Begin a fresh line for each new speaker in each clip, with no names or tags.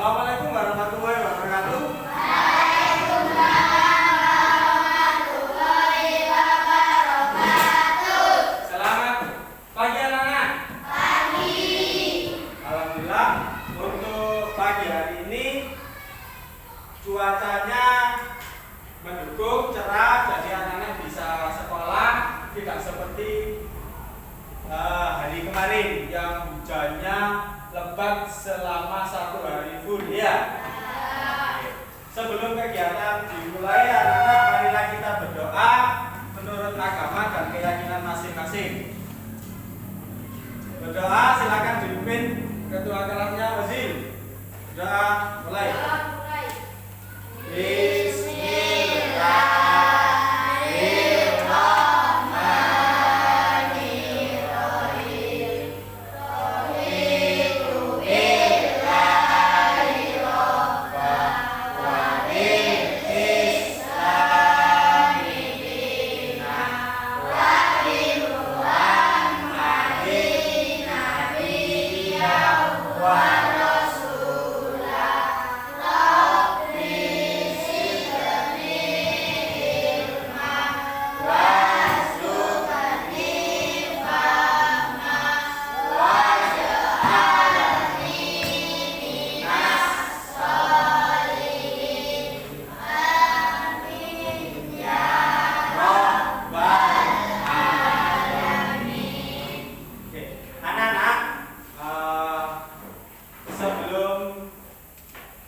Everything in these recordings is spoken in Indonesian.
Assalamualaikum warahmatullahi wabarakatuh. Selamat pagi anak-anak. Alhamdulillah untuk pagi hari ini cuacanya mendukung, cerah, jadi anak-anak bisa sekolah, tidak seperti hari kemarin yang hujannya lebat selama 1 hari full ya. Sebelum kegiatan dimulai, anak-anak marilah kita berdoa menurut agama dan keyakinan masing-masing. Berdoa, silakan dipimpin ketua kelasnya Wazir. Doa mulai.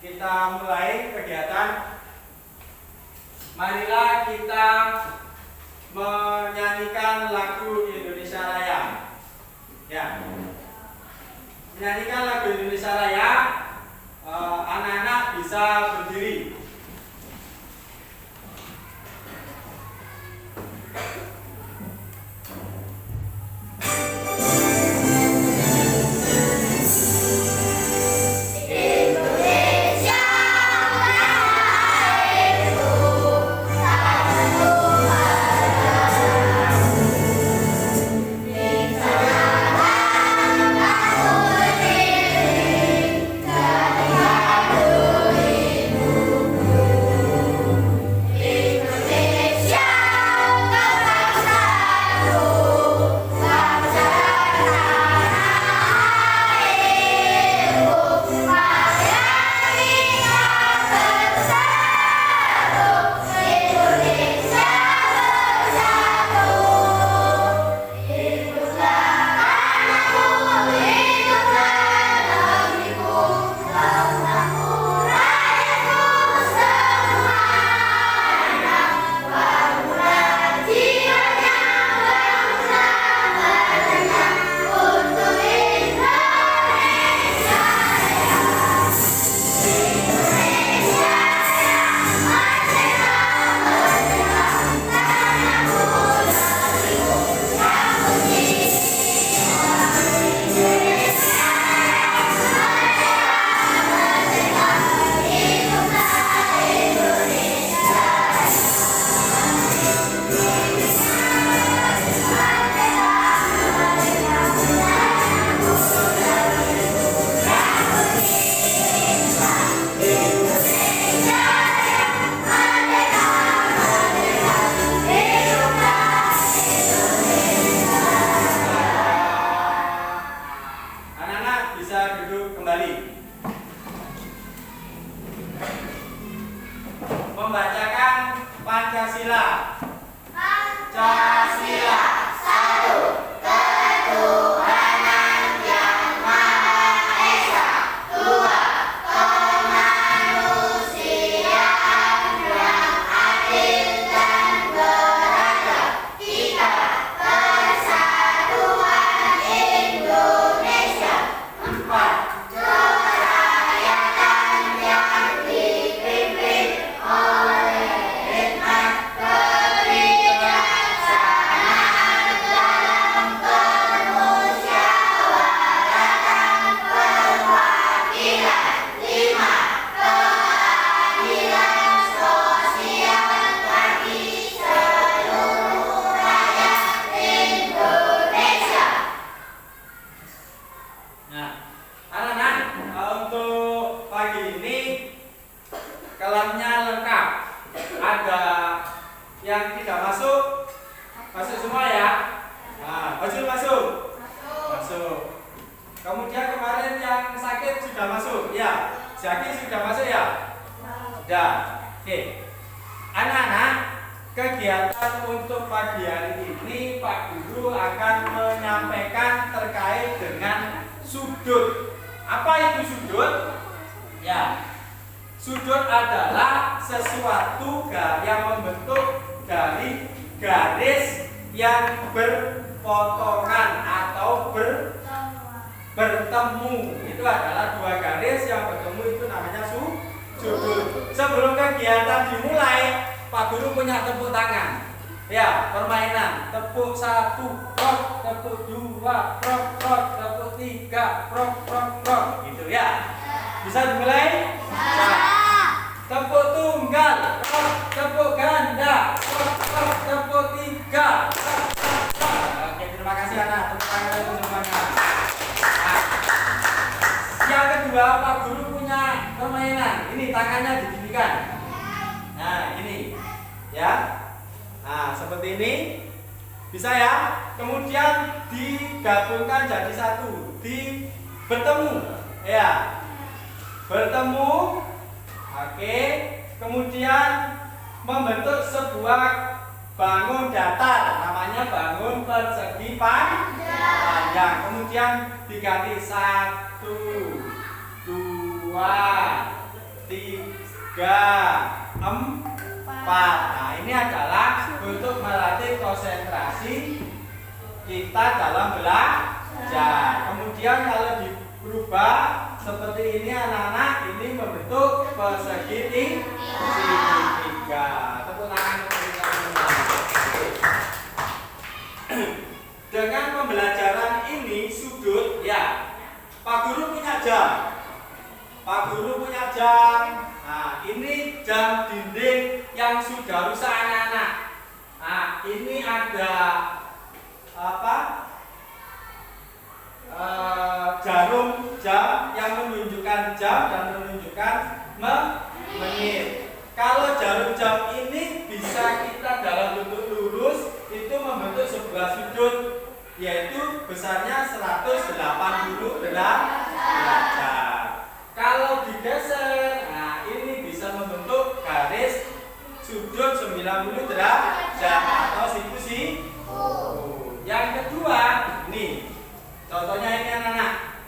Kita mulai kegiatan, marilah kita menyanyikan lagu Indonesia Raya. Ya, menyanyikan lagu Indonesia Raya, anak-anak bisa berdiri. Membacakan Pancasila. Pancasila. Satu, ketuhanan yang Maha Esa. Dua, kemanusiaan yang adil dan beradab. Tiga, persatuan Indonesia. Empat, kerakyatan yang dipimpin oleh hikmat kebijaksanaan dalam permusyawaratan perwakilan. Lima, keadilan sosial bagi seluruh rakyat Indonesia. Nah, anak-anak, untuk pagi Hafalannya lengkap. Ada yang tidak masuk? Masuk semua ya? Nah, Bajul masuk? Masuk. Kemudian kemarin yang sakit sudah masuk? Ya. Zaki sudah masuk ya? Sudah. Oke. Anak-anak, kegiatan untuk pagi hari ini Pak Guru akan menyampaikan terkait dengan sudut. Apa itu sudut? Ya. Sudut adalah sesuatu yang membentuk dari garis yang berpotongan atau bertemu. Itu adalah dua garis yang bertemu, itu namanya sudut. Sebelum kegiatan dimulai, Pak Guru punya tepuk tangan. Ya, permainan. Tepuk 1, prok, tepuk 2, prok, prok, tepuk 3, prok, prok, prok. Gitu ya. Bisa dimulai? Bisa. Tepuk tunggal, prok, tepuk ganda, prok, prok, tepuk 3, prok, prok, prok. Oke, terima kasih anak. Tepuk tangan untuk semuanya. Yang kedua, Pak Guru punya permainan. Ini tangannya diginikan. Nah, ini. Ya. Nah, seperti ini. Bisa ya? Kemudian digabungkan jadi satu. Bertemu. Ya. Bertemu. Oke. Kemudian membentuk sebuah bangun datar. Namanya bangun persegi panjang. Kemudian diganti 1, 2, 3, 4. Nah, ini adalah untuk melatih konsentrasi kita dalam belajar. Kemudian kalau dirubah seperti ini anak-anak, ini membentuk persegi tiga. Tepuk tangan untuk teman-teman. Dengan pembelajaran ini sudut, ya. Pak Guru punya jam. Pak Guru punya jam. Nah, ini jam dinding yang sudah rusak anak-anak. Nah, ini ada apa? Jarum jam yang menunjukkan jam dan menunjukkan menit. Kalau jarum jam ini bisa kita dalam bentuk lurus, itu membentuk sebuah sudut, yaitu besarnya 180 derajat. Kalau digeser, nah ini bisa membentuk garis sudut 90 derajat atau siku. Yang kedua, nih contohnya ini anak-anak.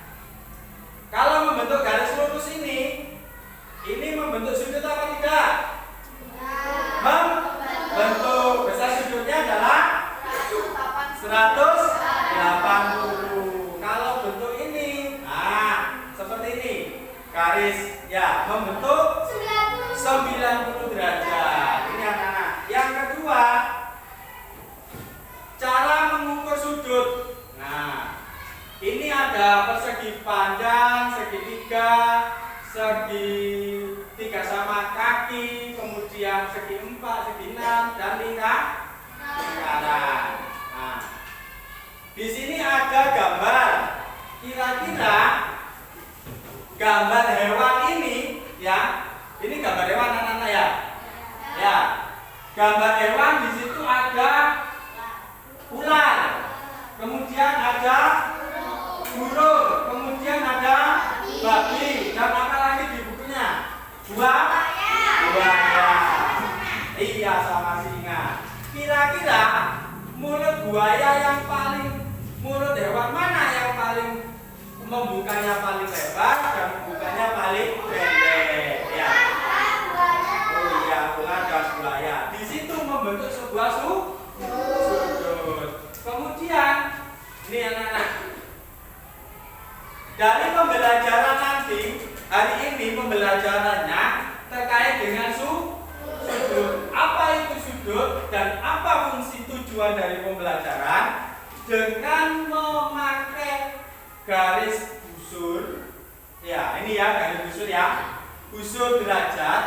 Kalau membentuk garis lurus ini membentuk sudut apa tidak? Membentuk. Besar sudutnya adalah 180. Kalau bentuk ini, nah seperti ini, garis ya membentuk 90 derajat. Ini anak-anak. Yang kedua, cara mengukur sudut. Nah, ini ada persegi panjang, segitiga, segitiga sama kaki, kemudian segi 4, segi 6, dan lingkaran. Nah, di sini ada gambar. Kira-kira gambar hewan ini, ya, ini gambar hewan anak-anak ya. Ya, gambar hewan di situ ada ular, kemudian ada burung, kemudian ada babi, dan apa lagi di bukunya? Buaya. Iya, sama singa. Kira-kira mulut buaya yang mulut hewan mana yang paling membukanya paling lebar dan membukanya paling pendek? Ya. Oh iya, ular dan buaya. Di situ membentuk sebuah sudut. Kemudian, ini anak-anak. Dari pembelajaran nanti, hari ini pembelajarannya terkait dengan sudut. Apa itu sudut dan apa fungsi tujuan dari pembelajaran? Dengan memakai garis busur, ya ini ya garis busur ya, busur derajat,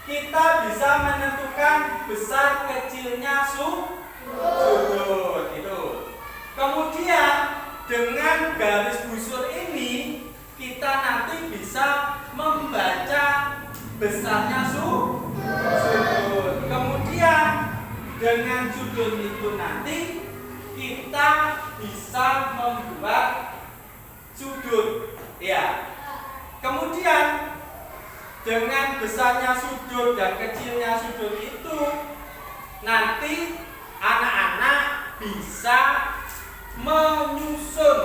kita bisa menentukan besar kecilnya sudut itu. Kemudian dengan garis busur ini kita nanti bisa membaca besarnya sudut. dengan sudut itu nanti kita bisa membuat sudut, ya. Kemudian dengan besarnya sudut dan kecilnya sudut itu nanti anak-anak bisa menyusun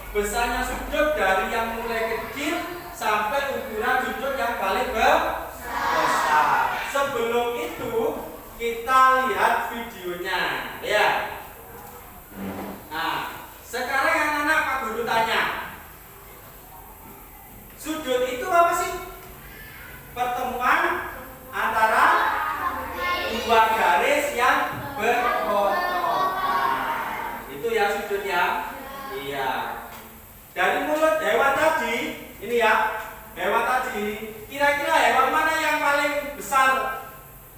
besarnya sudut dari yang mulai kecil sampai ukuran sudut yang paling besar. Sebelum itu kita lihat videonya, ya. Nah, sekarang anak-anak Pak Guru tanya, sudut itu apa sih? Pertemuan antara dua garis yang berpotong. Itu ya sudut ya. Iya. Dari mulut hewan tadi, ini ya, hewan tadi, kira-kira hewan mana yang paling besar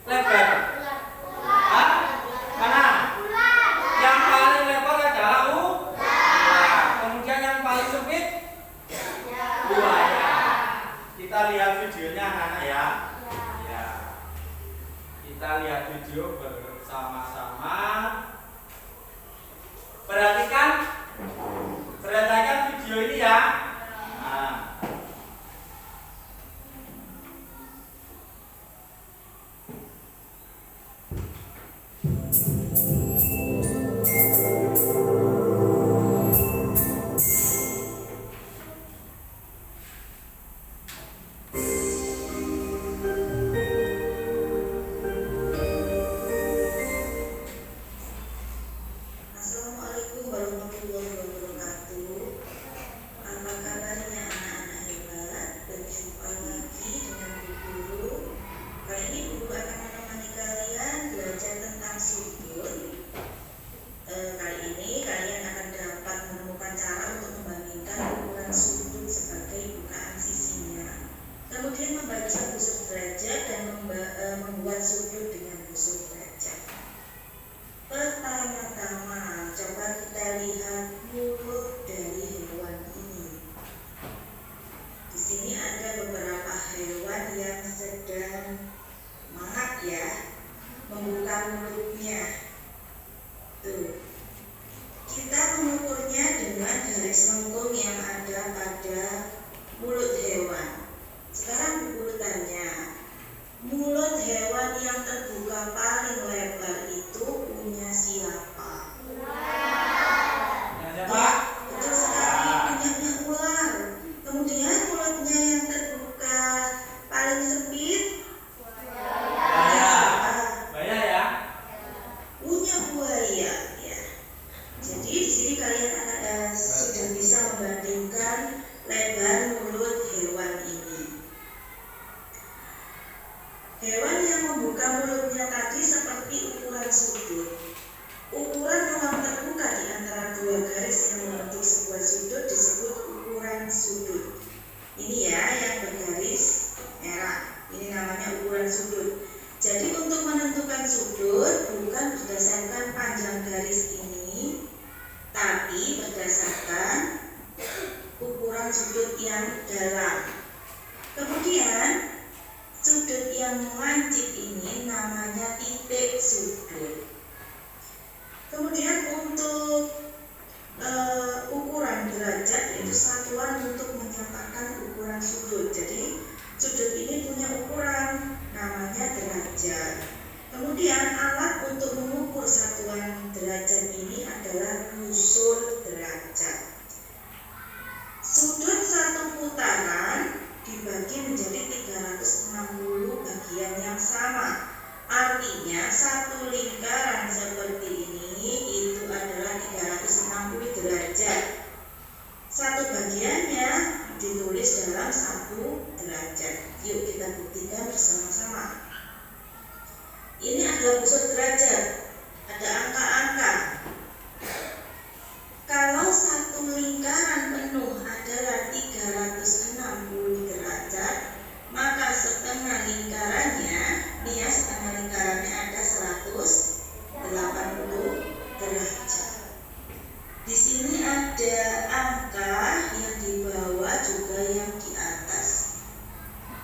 lebar? Hah? Mana? Yang paling lebar adalah ular. Kemudian yang paling sempit? Buaya. Kita lihat videonya anak-anak ya. Ya. Kita lihat video bersama-sama. Perhatikan video ini ya. Nah.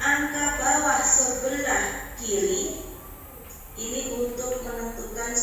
Angka bawah sebelah kiri ini untuk menentukan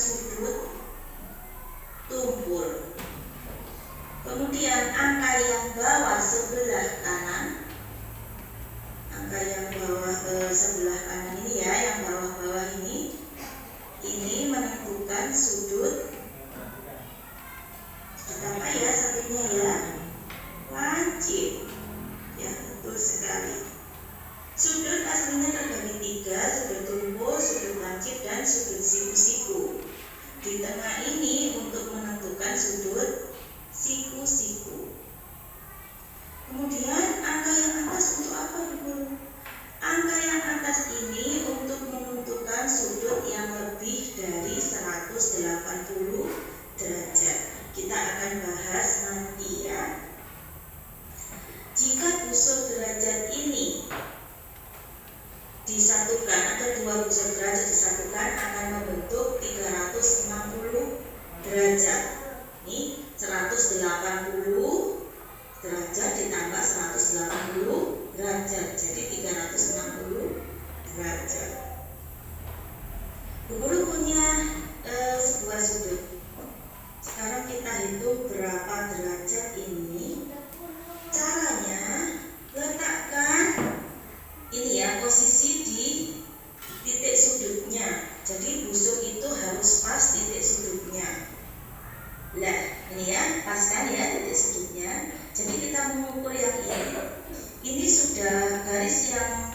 yang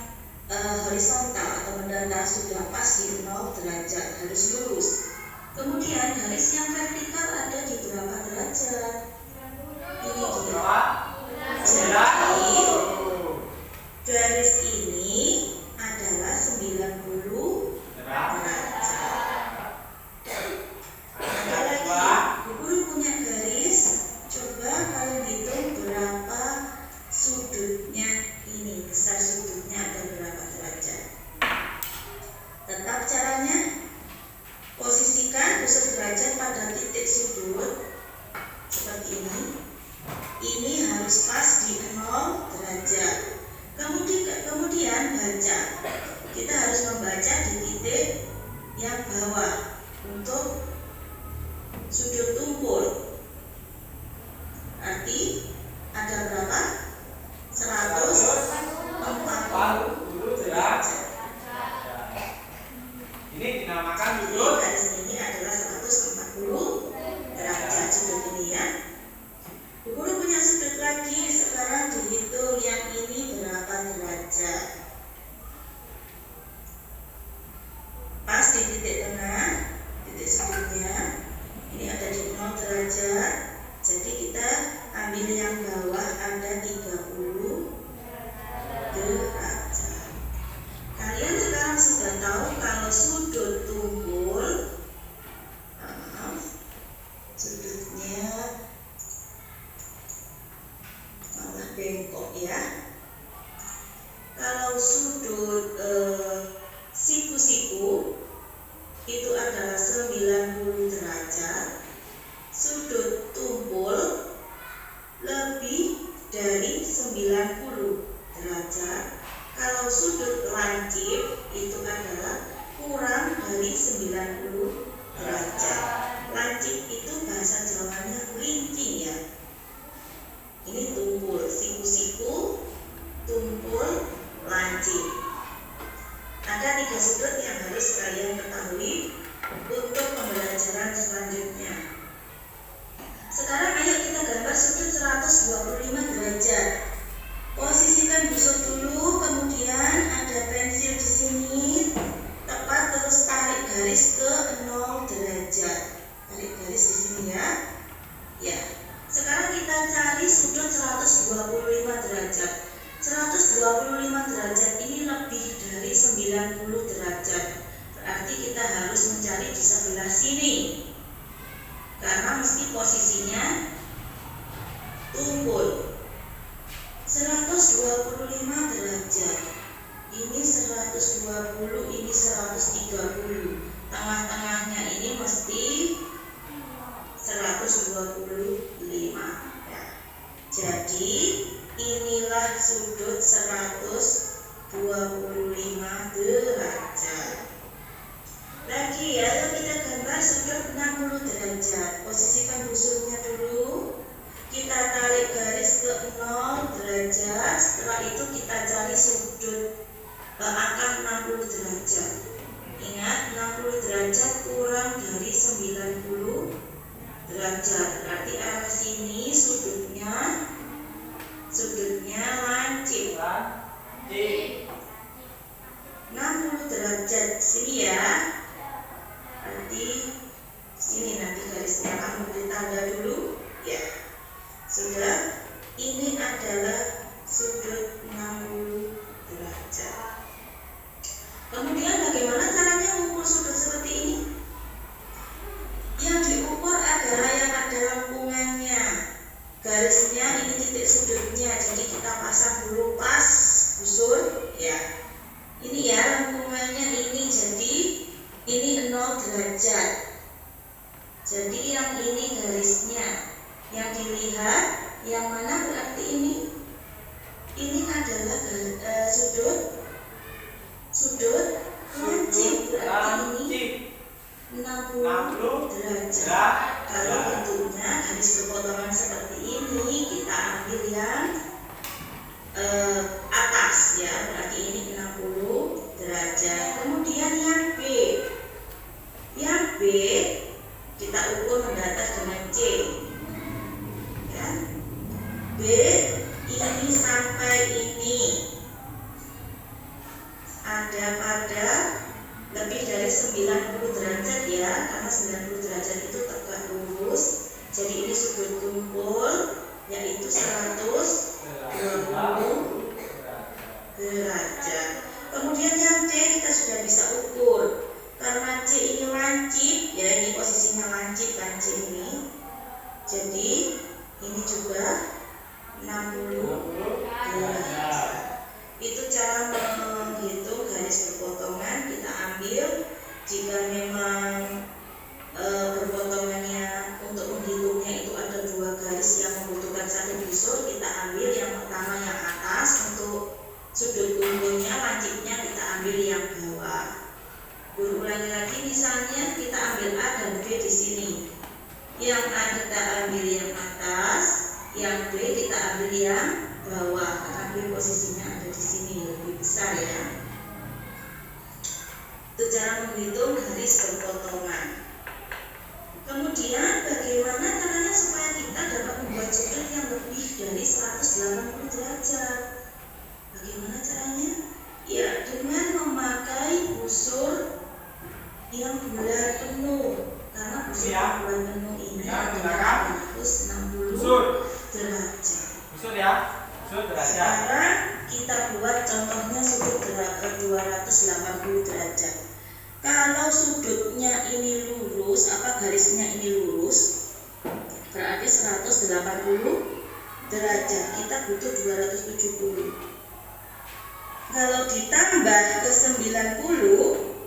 horizontal atau mendatar sudah pas di 0 derajat, harus lurus. Kemudian garis yang vertikal ada di berapa derajat? Ini dia. Jadi garis ini adalah 90 derajat. Ada lagi, Bu Guru punya garis. Coba kalian hitung berapa sudutnya ini, besar sudutnya ada berapa derajat. Tetap caranya, posisikan busur derajat pada titik sudut seperti ini. Ini harus pas di 0 derajat. Kemudian baca. Kita harus membaca di titik yang bawah untuk sudut tumpul. Arti ada berapa? 140 derajat.
Ini dinamakan sudut.
Garis ini adalah 140 derajat sudut ini ya. Bu Guru punya sudut lagi. Sekarang dihitung yang ini berapa derajat. Pas di titik tengah, titik sudutnya ini ada di 0 derajat. Jadi kita ambil yang bawah ada 30 derajat. Kalian sekarang sudah tahu kalau sudut tumpul, sudutnya malah bengkok ya. Kalau sudut siku-siku itu adalah 90 derajat. Sudut tumpul lebih dari 90 derajat. Kalau sudut lancip itu adalah kurang dari 90 derajat. Lancip itu bahasa Jawanya lincing ya. Ini tumpul, siku-siku, tumpul, lancip. Ada 3 sudut yang harus kalian ketahui untuk pembelajaran selanjutnya. Sekarang ayo kita gambar sudut 125 derajat. Posisikan busur dulu, kemudian ada pensil di sini, tepat terus tarik garis ke 0 derajat. Tarik garis di sini ya. Ya. Sekarang kita cari sudut 125 derajat. 125 derajat ini lebih dari 90 derajat. Berarti kita harus mencari di sebelah sini. Karena mesti posisinya tumpul. 125 derajat. Ini 120, ini 130. Tengah-tengahnya ini mesti 125 ya. Jadi inilah sudut 125 derajat. Lagi ya, kita gambar sudut 60 derajat. Posisikan busurnya dulu. Kita tarik garis ke 0 derajat. Setelah itu kita cari sudut angka 60 derajat. Ingat, 60 derajat kurang dari 90 derajat. Berarti arah sini sudutnya lancip. 60 derajat sini ya. Berarti sini nanti garisnya kamu beri tanda dulu ya. Sudah, ini adalah sudut 60 derajat. Kemudian bagaimana caranya mengukur sudut seperti ini? Yang diukur adalah yang ada lengkungannya. Garisnya ini titik sudutnya, jadi kita pasang dulu pas busur ya. Ini ya lengkungannya ini, jadi ini 0 derajat. Jadi yang ini garisnya. Yang dilihat yang mana berarti ini? Ini adalah sudut lancip, berarti ini 60 derajat. Kalau bentuknya garis berpotongan seperti ini, kita ambil yang atas ya, berarti ini 60 derajat. Kemudian yang B. Yang B kita ukur mendatar dengan C. Ya. B ini sampai ini. ada pada lebih dari 90 derajat ya, karena 90 derajat itu tegak lurus. Jadi ini sudut kumpul yaitu 120 derajat. Kemudian yang C kita sudah bisa ukur. Karena C ini lancip ya, ini posisinya lancip kan C ini. Jadi ini juga 60 derajat. Itu cara menghitung garis berpotongan. Kita ambil jika memang berpotongannya untuk menghitungnya itu ada 2 garis yang membutuhkan 1 busur, kita ambil yang pertama yang atas. Untuk sudut kumpulnya lancipnya kita ambil yang bawah. Guru ulangi lagi, misalnya kita ambil A dan B di sini. Yang A kita ambil yang atas, yang B kita ambil yang bawah. Karena B posisinya ada di sini lebih besar ya. Itu cara menghitung garis berpotongan. Kemudian bagaimana caranya supaya kita dapat membuat sudut yang lebih dari 180 derajat? Bagaimana caranya? Ya, dengan memakai busur yang bulat penuh. Karena busur yang bulat penuh ini adalah 160 derajat.
Busur ya, busur derajat.
Sekarang kita buat contohnya sudut 280 derajat. Kalau sudutnya ini lurus, garisnya ini lurus, berarti 180 derajat. Kita butuh 270. Kalau ditambah ke 90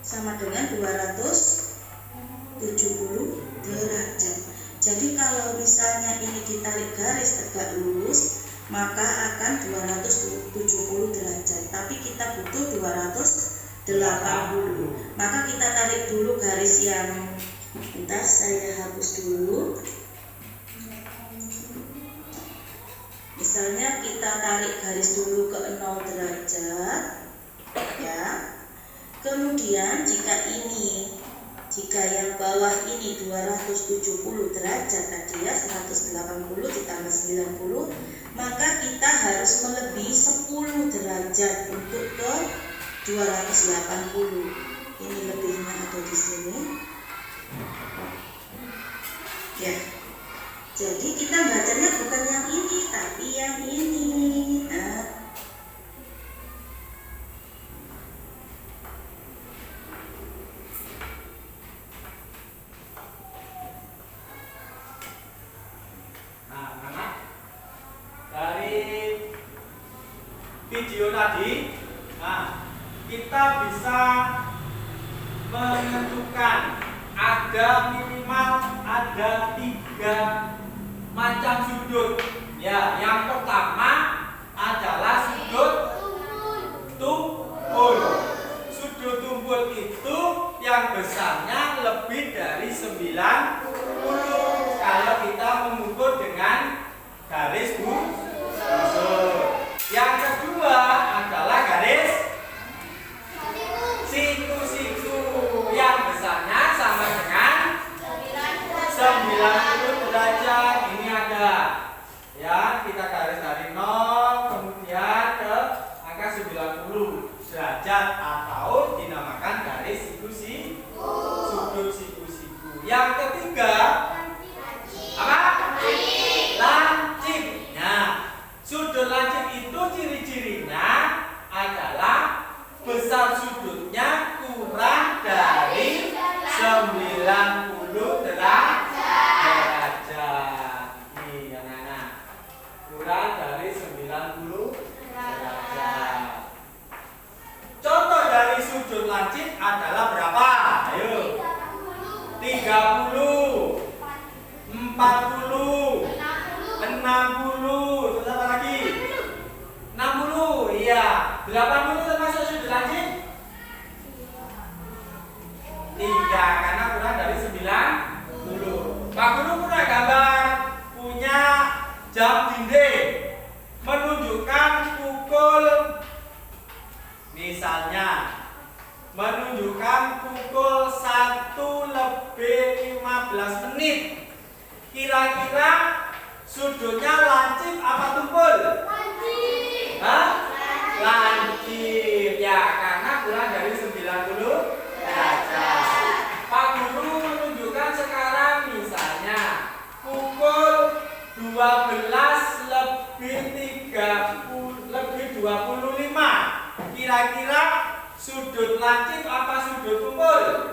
sama dengan 270 derajat. Jadi kalau misalnya ini ditarik garis tegak lurus, maka akan 270 derajat. Tapi kita butuh 280. Maka kita tarik dulu garis yang, bentar saya hapus dulu. Misalnya kita tarik garis dulu ke 0 derajat ya. Kemudian jika yang bawah ini 270 derajat tadi ya, 180 ditambah 90, maka kita harus melebihi 10 derajat untuk ke 280. Ini lebihnya ada di sini. Ya. Jadi kita bacanya bukan yang ini, tapi yang ini.
Dari video tadi, kita bisa menentukan ada minimal ada 3 macam sudut. Ya, yang pertama adalah sudut tumpul. Sudut tumpul itu yang besarnya lebih dari 90 kalau kita mengukur dengan garis busur. Yang kedua adalah garis siku-siku yang besarnya sama dengan 90 derajat. Ini ada ya, kita garis dari 0 kemudian ke angka 90 derajat atau dinamakan garis siku-siku, sudut siku-siku. Yang ketiga apa? Lancip. Nah, sudut lancip itu ciri-cirinya adalah besar sudutnya kurang dari 90 derajat. Nih anak-anak, kurang dari 90 derajat. Contoh dari sudut lancip adalah berapa? Ayo. 30, 40, 60, terus apa lagi? 60, iya. 80 termasuk sudut lancip? 3, karena kurang dari 90. Pak Guru punya gambar, punya jam dinding menunjukkan pukul, misalnya menunjukkan pukul 1:15 menit. Kira-kira sudutnya lancip apa tumpul? Lancip. Hah? 12 lebih 30 lebih 25. Kira-kira sudut lancip apa sudut tumpul?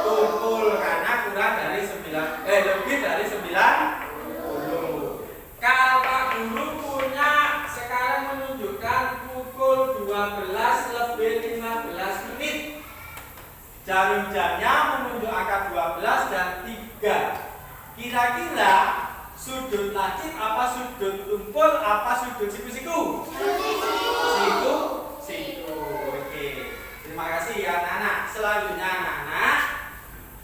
Tumpul karena kurang dari 9 lebih dari 90. Kalau Pak Guru punya sekarang menunjukkan pukul 12 lebih 15 menit. Jarum jamnya menunjuk angka 12 dan 3. Kira-kira sudut lancip apa sudut tumpul apa sudut siku-siku? Siku. Oke. Terima kasih ya anak-anak. Selanjutnya anak-anak,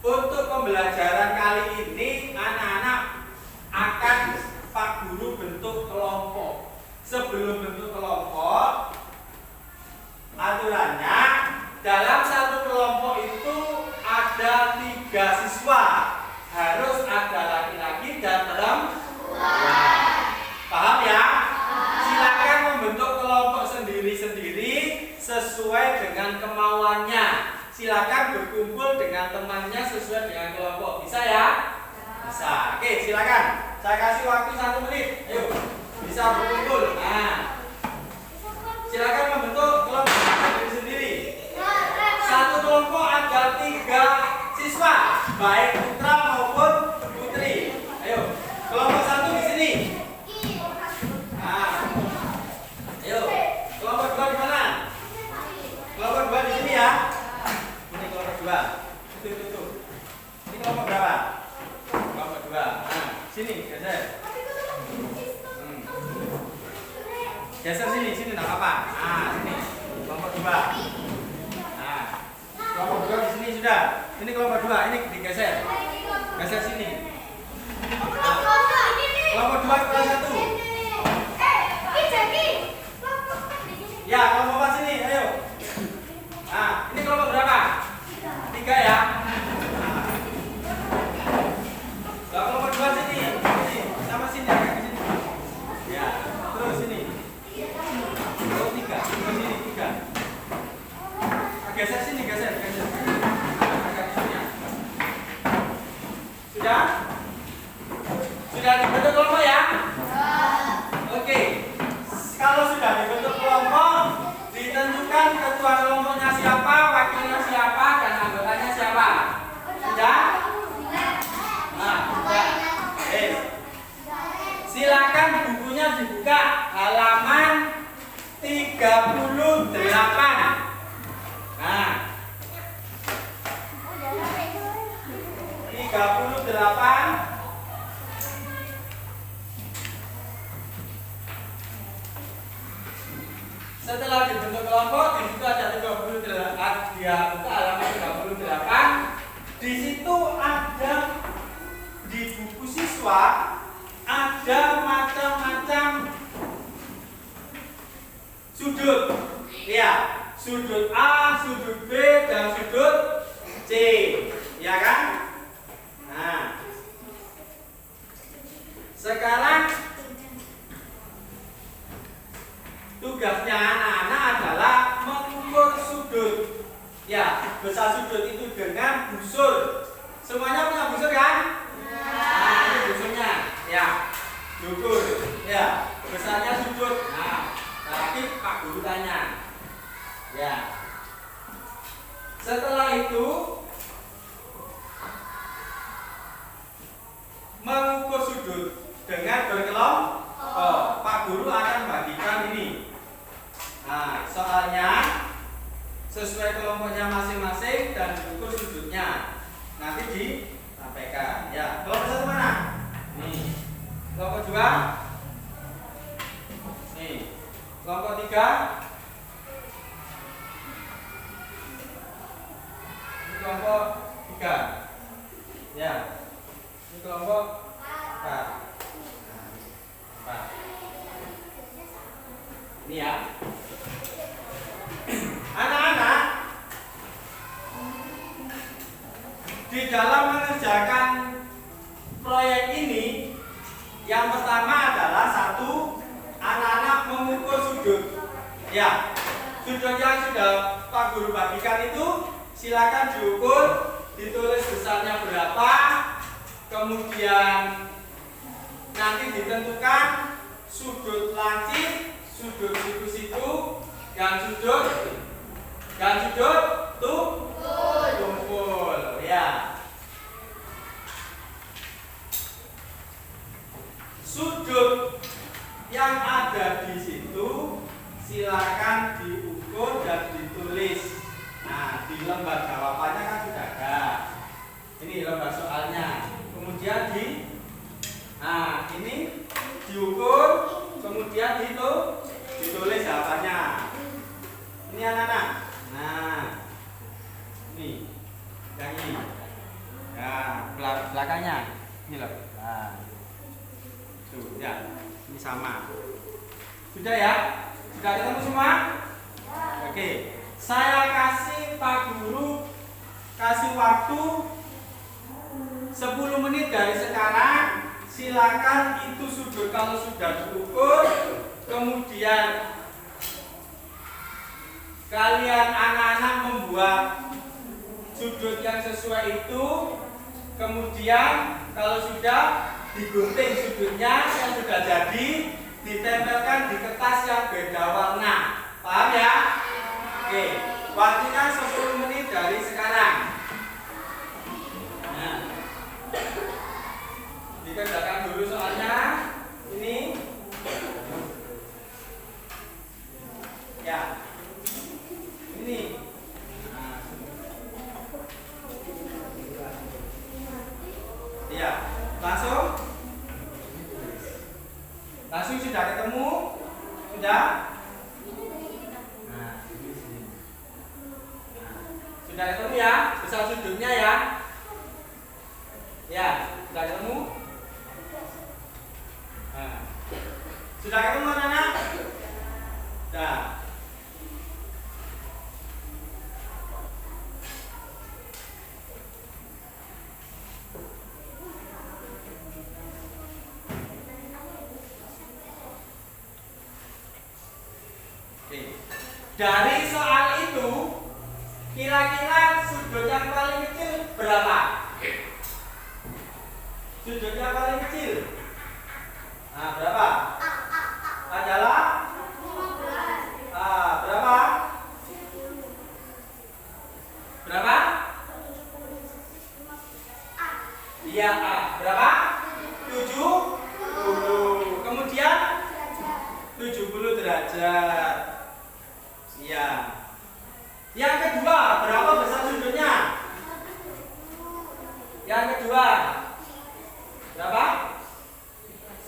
untuk pembelajaran kali ini anak-anak akan Pak Guru bentuk kelompok. Sebelum bentuk kelompok, aturannya dalam satu kelompok itu ada 3 siswa. Harus ada laki-laki dan perempuan. Paham ya? Silakan membentuk kelompok sendiri-sendiri sesuai dengan kemauannya. Silakan berkumpul dengan temannya sesuai dengan kelompok. Bisa ya? Bisa. Oke, silakan. Saya kasih waktu 1 menit. Ayo, bisa berkumpul. Nah, silakan membentuk kelompok sendiri-sendiri. Satu kelompok ada 3 siswa, baik putra maupun putri. Ayo, kelompok 1 di sini. Nah, ayo, kelompok 2 di mana? Kelompok 2 di sini ya. Ini kelompok 2. Itu. Ini kelompok berapa? Kelompok 2. Nah, sini geser. Geser sini enggak apa-apa. Nah, sini. Kelompok 2. Nah, kelompok 2 di sini sudah. Ini kelompok 2, ini digeser. Geser sini. Nah, kelompok 2 kelas 1. Ya, kelompok 4 sini, ayo. Nah, ini kelompok berapa? 3 ya. Nah, kelompok 2 sini. Sama sini agak ke sini. Ya, terus sini. Oh, 3. Ke sini 3. Geser sini, geser. Sudah dibentuk kelompok ya? Oke. Kalau sudah dibentuk kelompok, ditentukan ketua kelompoknya siapa, wakilnya siapa, dan anggotanya siapa. Sudah? Nah, sudah. Silakan bukunya dibuka halaman 38. Nah, 38. Setelah dibentuk kelompok, di situ ada 38. Dia buka halaman 38. Di situ ada di buku siswa ada macam-macam sudut. Ya, sudut A, sudut B, dan sudut C. Ya kan? Nah, sekarang tugasnya anak-anak adalah mengukur sudut. Ya, besar sudut itu dengan busur. Semuanya punya busur kan? Nah, ini busurnya. Ya, diukur. Ya, besarnya sudut. Nah, nanti Pak Guru tanya. Ya. Setelah itu mengukur sudut dengan berkelompok. Pak Guru akan bagikan ini. Nah, soalnya sesuai kelompoknya masing-masing dan diukur sudutnya. Nanti disampaikan. Ya, kelompok 1 mana? Nih. Kelompok 2. Nih. Kelompok 3. Ini kelompok 3. Ya. Ini kelompok 4. Ini ya. Anak-anak, di dalam mengerjakan proyek ini, yang pertama adalah 1, anak-anak mengukur sudut. Ya, sudut yang sudah Pak Guru bagikan itu silakan diukur, ditulis besarnya berapa, kemudian nanti ditentukan sudut lancip, sudut siku-siku, dan sudut tumpul. Ya. Sudut yang ada di situ silakan diukur dan ditulis. Nah, di lembar jawabannya kan sudah ada. Ini lembar soalnya. Kemudian ini diukur, kemudian ditulis jawabannya. Ini anak-anak. Nah, ini yang ini. Nah, belakangnya ini loh. Nah, tuh ya, ini sama. Sudah ya? Sudah ketemu semua? Oke. Saya kasih Pak Guru kasih waktu 10 menit dari sekarang. Silakan itu sudut kalau sudah diukur, kemudian kalian anak-anak membuat sudut yang sesuai itu, kemudian kalau sudah digunting sudutnya yang sudah jadi, ditempelkan di kertas yang beda warna. Paham ya? Oke, waktunya 10 menit dari sekarang. Nah, dikerjakan dulu soalnya. Ini ya, ini ya, langsung sudah ketemu, sudah. Sudah ketemu ya, besar sudutnya ya. Ya, sudah ketemu. Nah, sudah ketemu anak-anak? Sudah. Oke. Dari soal itu, kira-kira sudut yang paling kecil berapa? Sudut yang paling kecil. Nah, berapa? Adalah 15. Berapa? Berapa? Iya, berapa? 70. Kemudian 70 derajat. Iya. Yang kedua, berapa besar sudutnya? Yang kedua, berapa?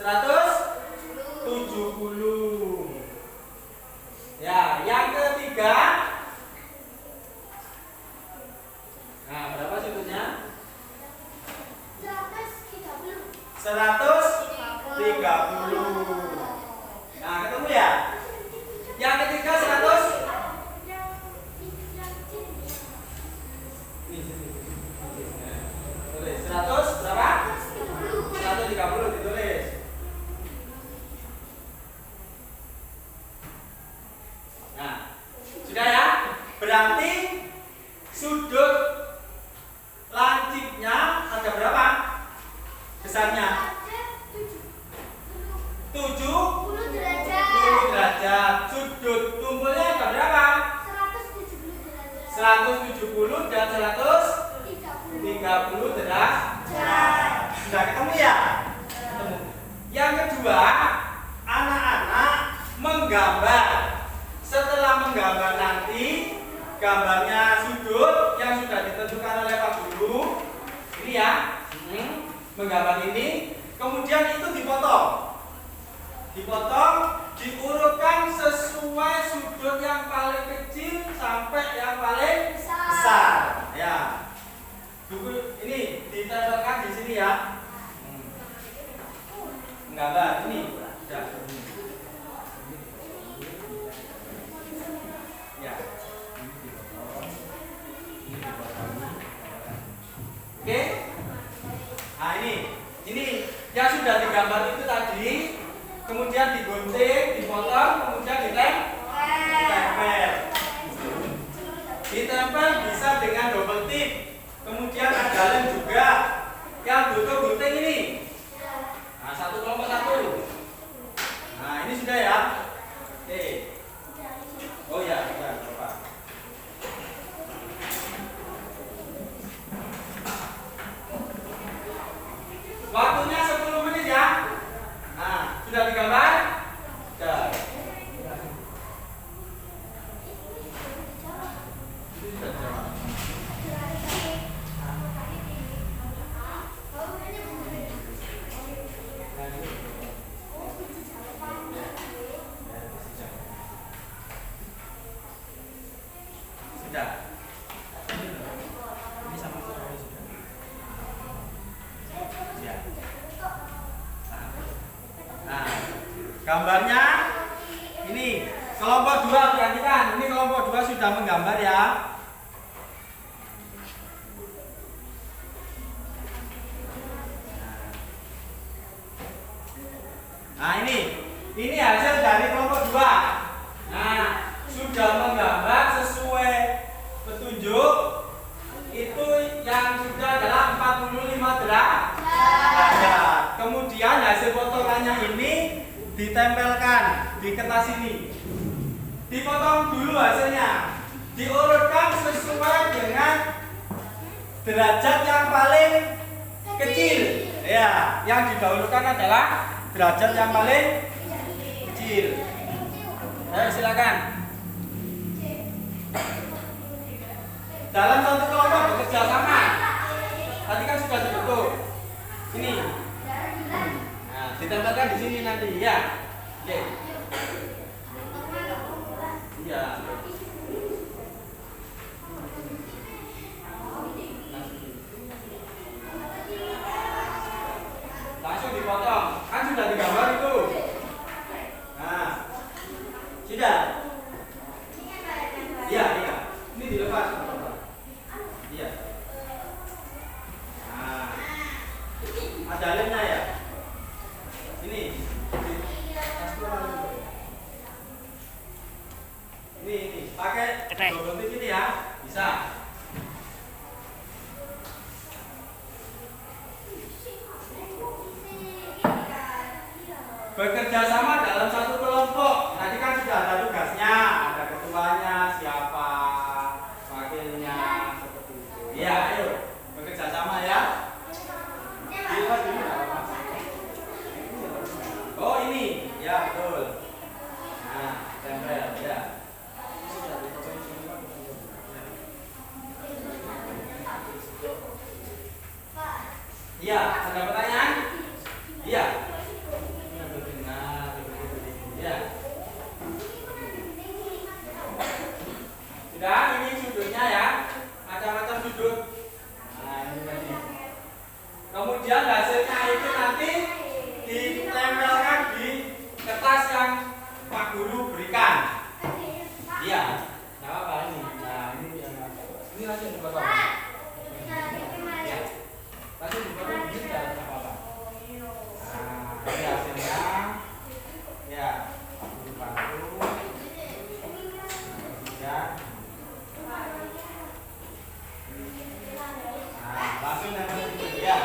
170. Ya, yang ketiga. Nah, berapa sudutnya? 130. Nah, ketemu ya? Yang ketiga 100. Tulis 100 berapa? 130 ditulis. Nah, sudah ya? Berarti sudut lancipnya ada berapa? Besarnya 70 derajat. Sudut tumpulnya ada berapa? 170 dan 130 derajat. Sudah ketemu ya? Ketemu. Yang kedua, anak-anak menggambar. Setelah menggambar nanti, gambarnya sudut yang sudah ditentukan oleh Pak Guru. Ini ya, menggambar ini. Kemudian itu dipotong. Diurutkan sesuai sudut yang paling kecil sampai yang paling besar. Ya. Buku ini ditempelkan di sini ya. Menggambar ini sudah. Ya. Oke. Nah, ini yang sudah digambar itu tadi, kemudian digunting, dipotong, kemudian ditempel. Ditempel bisa dengan double tip. Kemudian ada lem juga yang butuh gunting ini. Nah, satu kelompok gambarnya ini kelompok 2, perhatikan. Ini kelompok 2 sudah menggambar ya. Nah, ini hasil dari kelompok 2. Nah, sudah menggambar sesuai petunjuk itu yang sudah adalah 45 derajat. Kemudian hasil potongannya ini ditempelkan di kertas ini. Dipotong dulu hasilnya. Diurutkan sesuai dengan derajat yang paling kecil. Ya, yang didahulukan adalah derajat yang paling kecil. Ayo silakan. Dalam satu kelompok bekerja sama. Tadi kan sudah dibentuk. Ini. Nah, ditempelkan di sini nanti ya. Oke. Iya. Langsung dipotong. Kan sudah digambar itu. Nah. Sudah. Iya. Ini dilepas. Iya. Nah. Ada lemnya ya. Ini. Ini pakai double tip ini ya. Bisa. Bekerja sama dalam satu kelompok. Tadi kan sudah ada tugasnya, ada ketuanya, siapa, wakilnya, seperti itu. Iya, ayo bekerja sama ya. Oh ini, ya betul. Nah, tempel ya. Iya, ada pertanyaan? Iya. Ya. Sudah, ini sudutnya ya. Macam-macam sudut. Nah, ini tadi. Kemudian hasilnya itu nanti ditempelkan di kertas yang Pak Guru berikan. Iya. Nah, apa ini? Nah, ini langsung dipotong. Ya. Langsung dipotong di sini tidak apa-apa. Nah, ini hasilnya. Ya. Langsung ya.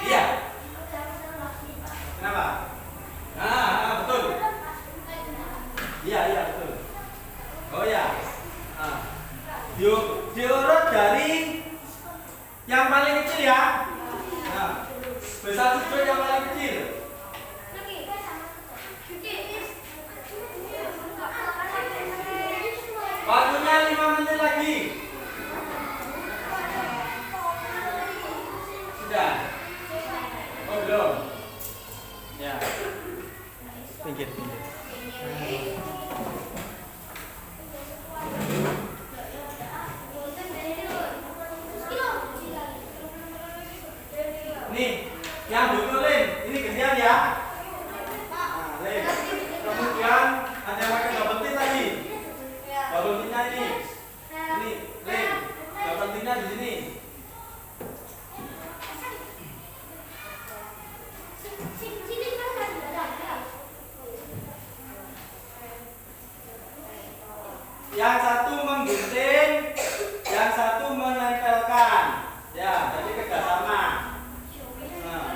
Iya. Kenapa? Betul. Iya betul. Oh ya. Diurut dari yang paling kecil ya. Nah, besar sudut yang paling kecil. Waktunya 5 menit lagi. Sudah? Oh belum? Ya. Pinggir. Nih, yang betulin. Ini gantian ya. Nah, Lin. Kemudian ada yang pakai double tip lagi. Double tip-nya ini. Ini, Lin. Double tip-nya di sini. Yang satu menggunting, yang satu menempelkan. Ya, jadi kerjasama. Nah,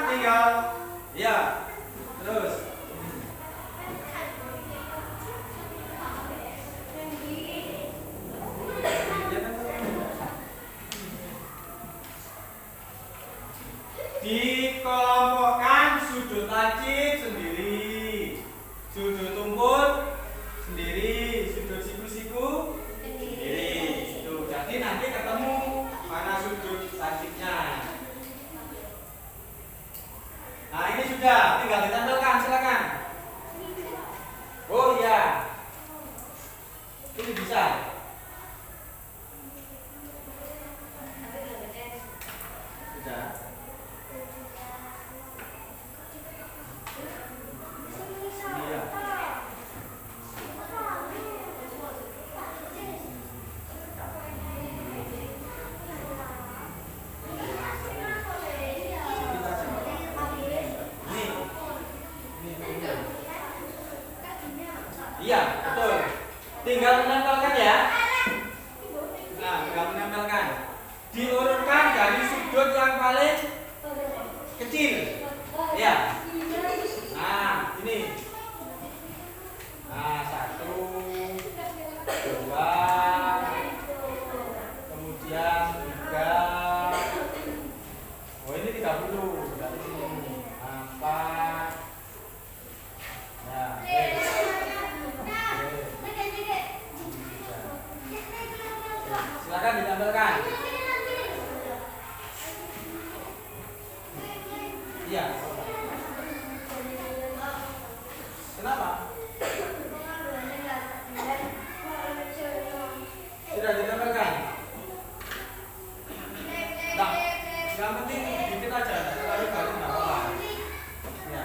tinggal ya terus. Dikelompokkan sudut lancip sendiri, sudut tumpul sendiri, sudut siku-siku sendiri. Tuh, jadi nanti ketemu mana sudut lancipnya. Nah, ini sudah, tinggal ditempelkan, silakan. Oh iya. Ini bisa. Sudah. Iya. Iya, betul. Tinggal menempelkan ya. Nah, tinggal menempelkan. Diurutkan dari sudut yang paling kecil. Ya. Nah, ini. Nah, 1, 2, kemudian 3. Oh, ini 30. Dari sini. 4. Nah, silakan ditambahkan. Iya. Kenapa? Tidak ditambahkan. Nah, yang penting dikit aja, terlalu banyak nggak apa-apa. Ya.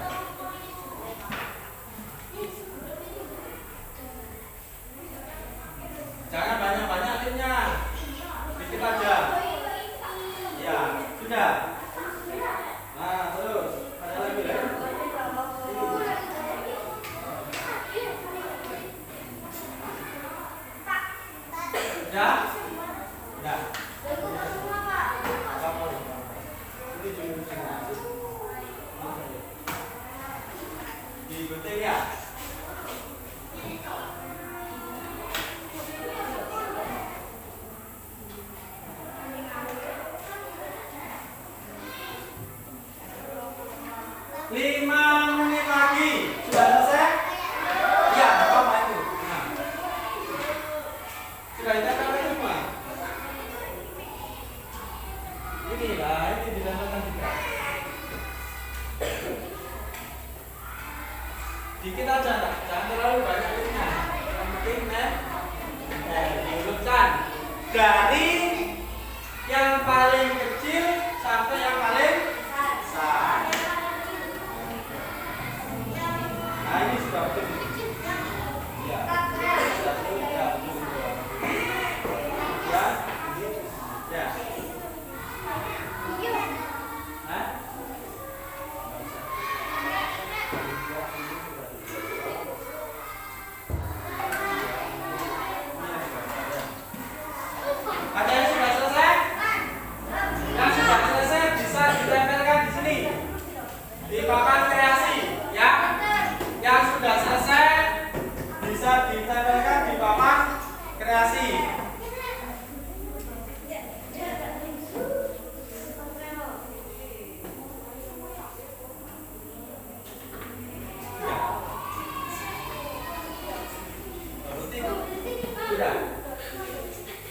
Jangan banyak-banyak linknya, dikit aja. Ya, sudah. Nah, terus ada lagi ya. Sudah? Sudah. Ini digunting ya. Lima menit lagi. Sudah selesai? Iya, apa itu? Nah. Sudah ditempelkan semua? Ini lah, ini ditempelkan juga. Dikit aja, jangan terlalu banyak linknya. Yang penting diurutkan dari yang paling kecil sampai yang paling besar. Nah, ini sudah betul. Ya. Satu, ya, dua. Ya. Ya. Hah? Ada yang sudah selesai? Yang sudah selesai bisa ditempelkan di sini di papan kreasi, ya. Yang sudah selesai bisa ditempelkan di papan kreasi. Sudah.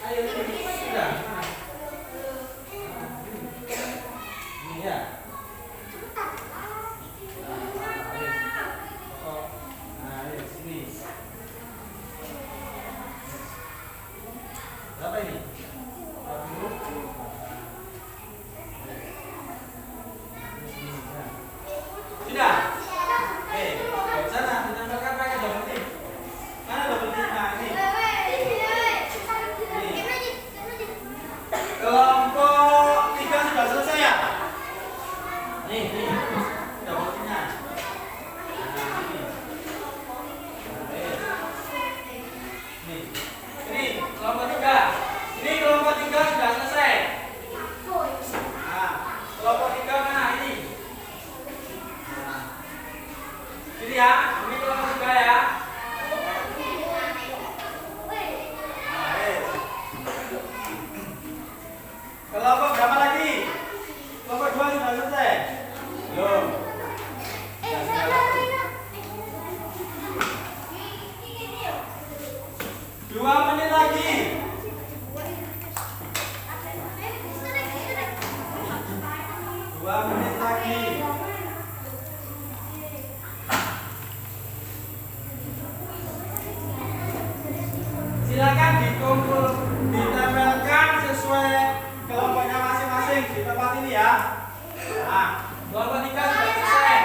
Ayo ini sudah. Ini ya. Nah, ini sini. Berapa ini? 40. Sudah. Oke, ke sana ditambahkan pakai double tip. Mana double tip? Nah, ini. Kelompok 3 sudah selesai ya? Nih, double tipnya. Nah, ini. Nih. Ini kelompok 3. Ini kelompok 3 sudah selesai. Nah, kelompok 3 mana ini? Ini ya, ini kelompok 3 ya. Kelompok berapa lagi? Kelompok 2 sudah selesai? Belum. Dua menit lagi. 2 menit lagi. Silakan dikumpul, ditempelkan sesuai kelompoknya masing-masing di tempat ini ya. Nah, kelompok 3 sudah selesai.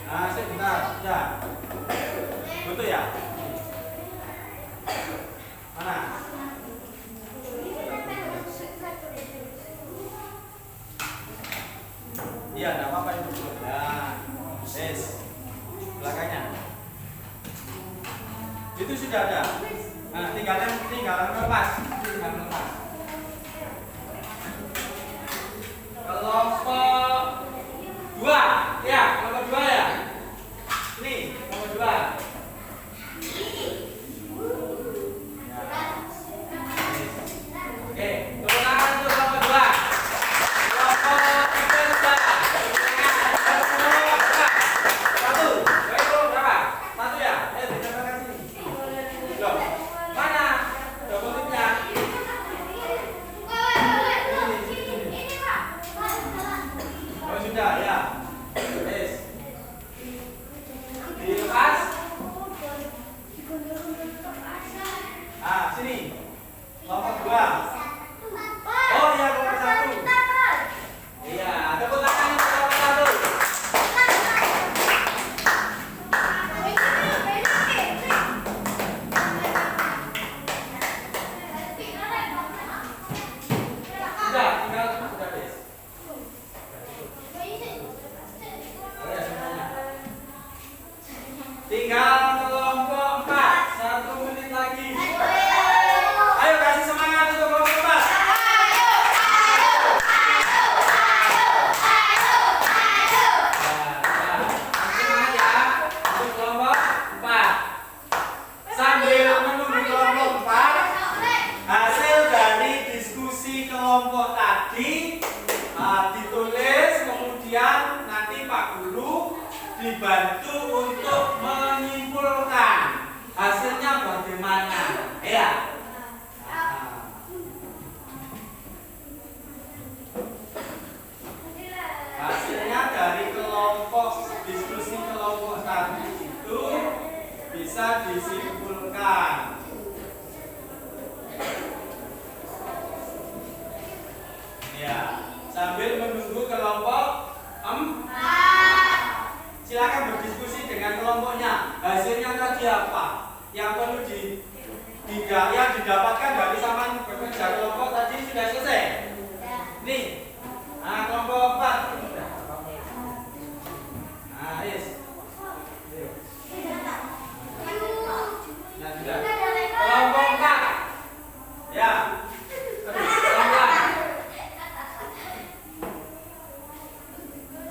Nah, sebentar, ya. Betul ya? Mana? Iya, enggak apa-apa itu. Ya. Yes. Belakangnya. Itu sudah ada. Nah, tinggalan lepas. Tinggalan lepas. Kelompok 2. Ya, kelompok 2 ya. Ini kelompok 2. Oke, tepuk tangan untuk kelompok 2. Kelompok 3 sudah. Satu. Baik, kelompok berapa? Satu ya? Ditempelkan sini. Loh, mana dokumennya? Oh, sudah ya. Yes. Dilepas. Ah, sini. Kelompok 2. Oh iya, kelompok 1. Iya, tepuk tangan untuk kelompok 1. Sudah, tinggal sudah des. Oh ya, semuanya. Tinggal kelompok 4. 1 menit lagi. Ayo kasih semangat untuk kelompok 4. Semangat ya untuk kelompok 4. Sambil menunggu kelompok 4, hasil dari diskusi kelompok tadi ditulis, kemudian nanti Pak Guru dibantu untuk menyimpulkan hasilnya bagaimana ya. Hasilnya dari kelompok diskusi kelompok tadi itu bisa disimpulkan. Ya, sambil menunggu kelompok 4. Silakan berdiskusi dengan kelompoknya. Hasilnya tadi apa? Yang perlu yang didapatkan dari samaan bekerja kelompok tadi sudah selesai. Nih, nah kelompok 4. Nah, yes. Nah, sudah. Kelompok 4. Ya. Pelan-pelan.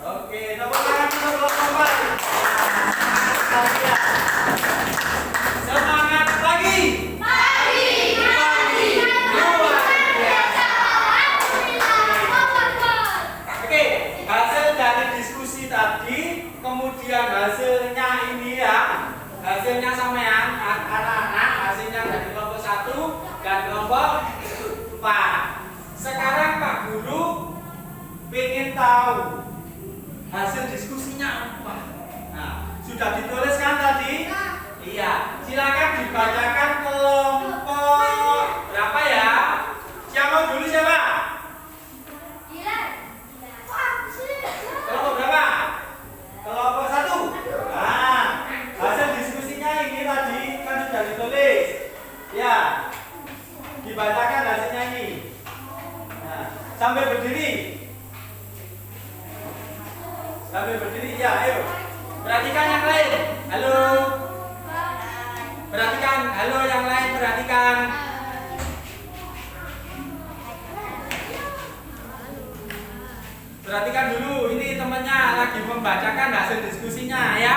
Oke, tepuk tangan untuk kelompok 4. Semangat lagi. Oke, hasil dari diskusi tadi, kemudian hasilnya ini ya, hasilnya sampean anak-anak, hasilnya dari kelompok 1 dan kelompok 4. Sekarang Pak Guru ingin tahu hasil diskusinya apa. Nah, sudah ditulis kan tadi? Iya, silakan dibacakan kelompok berapa ya? Siapa dulu siapa? Kelompok berapa? Kelompok 1. Nah, hasil diskusinya ini tadi kan sudah ditulis. Ya, dibacakan hasilnya ini. Nah, sambil berdiri. Sambil berdiri, ya, ayo. Perhatikan yang lain. Halo. Perhatikan, halo yang lain, perhatikan. Perhatikan dulu, ini teman teman-temannya lagi membacakan hasil diskusinya ya.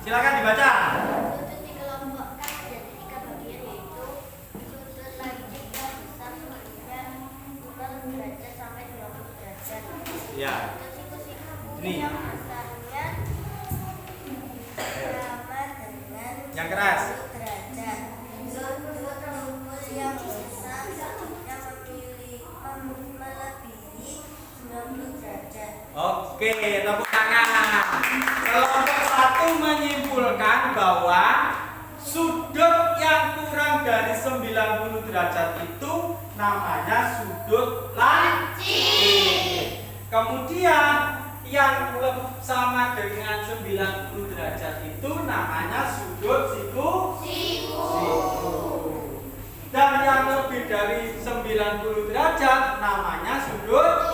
Silakan dibaca.
Sudut dikelompokkan menjadi 3 bagian, yaitu sudut lancip yang besar sebenarnya 40 derajat sampai 20 derajat.
Ya.
Sudut siku-siku
Ini.
yang besarnya sama dengan
Yang keras.
20 derajat. Sudut rumpul yang besar yang melebihi 90 derajat.
Oke, tepuk tangan. Kelompok 1 menyimpulkan bahwa sudut yang kurang dari 90 derajat itu namanya sudut lancip. Kemudian yang sama dengan 90 derajat itu namanya sudut siku. Dan yang lebih dari 90 derajat namanya sudut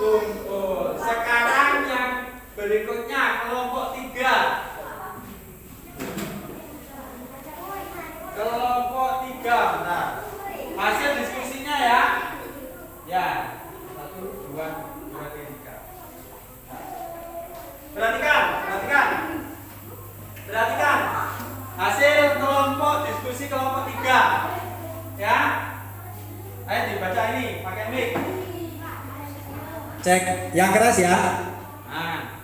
tumpul. Sekarang yang berikutnya kelompok 3. Kelompok 3. Nah, hasil diskusinya ya. Ya. 1 2 3. Perhatikan. Hasil kelompok diskusi kelompok 3. Ya. Ayo dibaca ini pakai mic.
Cek yang keras ya.
Nah,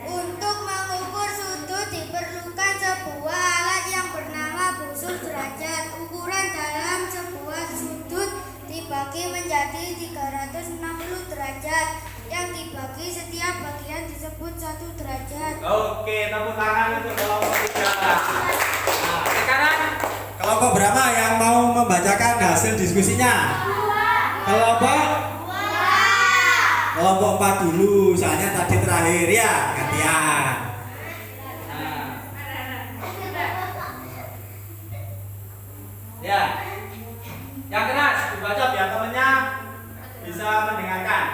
Untuk mengukur sudut diperlukan sebuah alat yang bernama busur derajat. Ukuran dalam sebuah sudut dibagi menjadi 360 derajat. Yang dibagi setiap bagian disebut 1 derajat.
oke, tepuk tangan untuk kelompok 3. Nah, sekarang
Kelompok berapa yang mau membacakan hasil diskusinya? Kelompok 4 dulu, soalnya tadi terakhir ya, gantian.
nah. Ya. Yang keras dibaca biar temennya bisa mendengarkan.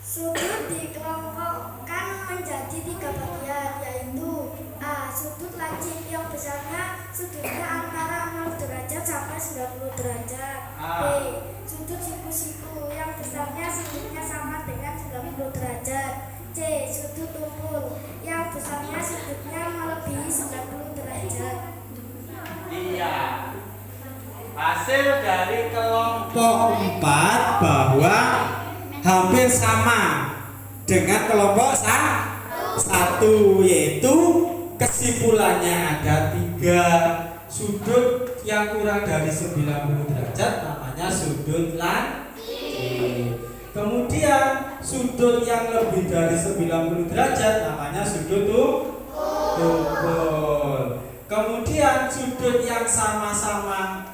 Sudut dikelompokkan menjadi 3 bagian, yaitu A. Sudut lancip yang besarnya sudutnya antara 0 derajat sampai 90 derajat. B. Sudut siku-siku yang besarnya sudutnya sama dengan 90 derajat. C. Sudut tumpul yang besarnya sudutnya melebihi 90 derajat.
Iya. Hasil dari kelompok
Kelompok 4 bahwa hampir sama dengan kelompok 1, yaitu kesimpulannya ada 3 sudut yang kurang dari 90 derajat namanya sudut lancip. Kemudian sudut yang lebih dari 90 derajat namanya sudut tumpul. Kemudian sudut yang sama-sama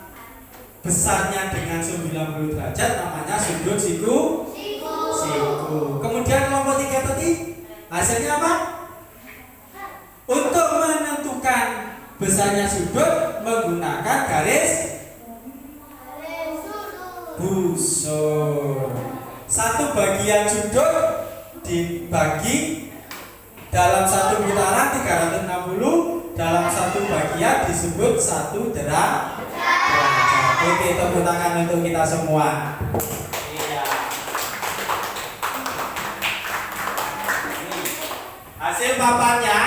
besarnya dengan 90 derajat namanya sudut siku. Kemudian kelompok 3 tadi hasilnya apa? Untuk menentukan besarnya sudut menggunakan garis busur. Satu bagian sudut dibagi dalam satu putaran 360, dalam satu bagian disebut 1 derajat. Oke, tepuk tangan untuk kita semua.
Iya. Ini hasil papannya,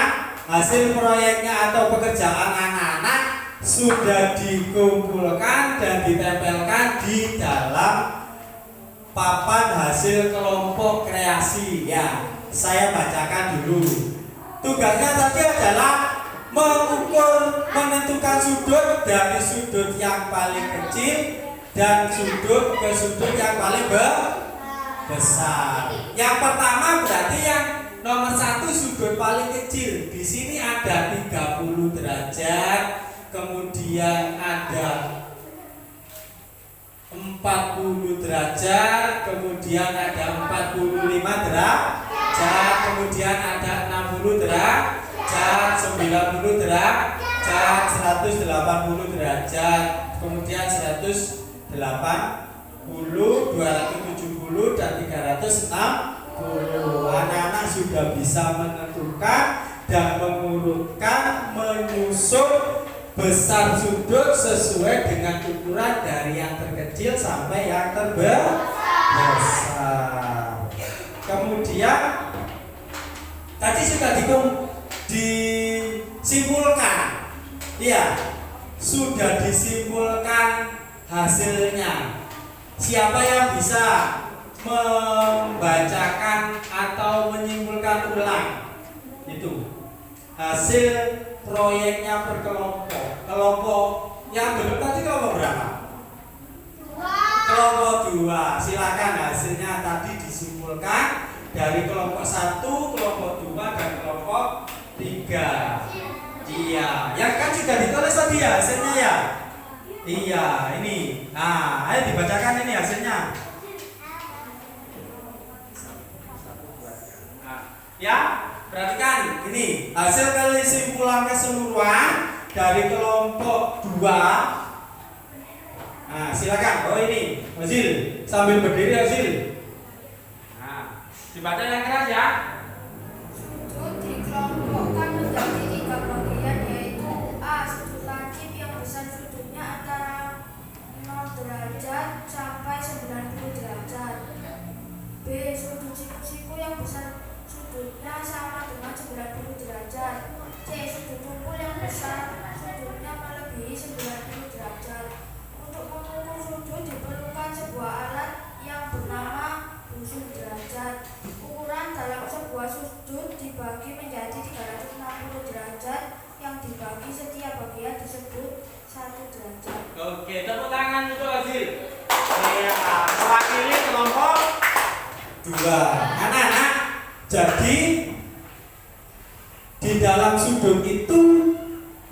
hasil proyeknya atau pekerjaan anak-anak sudah dikumpulkan dan ditempelkan di dalam papan hasil kelompok kreasi ya. Saya bacakan dulu. Tugasnya tadi adalah mengukur, menentukan sudut dari sudut yang paling kecil dan sudut ke sudut yang paling besar. Yang pertama berarti yang nomor 1 sudut paling kecil. Di sini ada 30 derajat, kemudian ada 40 derajat, kemudian ada 45 derajat, kemudian ada 60 derajat, 90 derajat, 180 derajat, kemudian 180, 270 dan 360. Anak-anak sudah bisa menentukan dan mengurutkan, menyusun besar sudut sesuai dengan ukuran dari yang terkecil sampai yang terbesar. Kemudian
tadi sudah disimpulkan. Iya, sudah disimpulkan hasilnya. Siapa yang bisa membacakan atau menyimpulkan ulang itu hasil proyeknya berkelompok? Kelompok yang belum tadi kelompok berapa? Kelompok 2. Silakan hasilnya tadi disimpulkan dari kelompok 1, kelompok 2 dan kelompok 3. Iya, yang kan sudah ditulis tadi ya hasilnya ya. Iya, ini. Nah, ayo dibacakan ini hasilnya. Nah, ya, perhatikan ini hasil kesimpulan keseluruhan dari kelompok 2. Nah, silakan. Oh ini, Hasil sambil berdiri Hasil. Nah, dibaca yang keras ya.
Sudut dikelompokkan menjadi 3 bagian, yaitu A. Sudut lancip yang besar sudutnya antara 0 derajat sampai 90 derajat. B. Sudut siku-siku yang besar sudutnya sama dengan 90 derajat. C. Sudut kumpul yang besar sudutnya melebihi 90 derajat. Untuk mengukur sudut diperlukan sebuah alat yang bernama busur derajat. Ukuran dalam sebuah sudut dibagi menjadi 360 derajat yang dibagi setiap bagian disebut 1 derajat.
Oke, tepuk tangan untuk Hasil. Iya, mewakili kelompok
2. Anak-anak, jadi di dalam sudut itu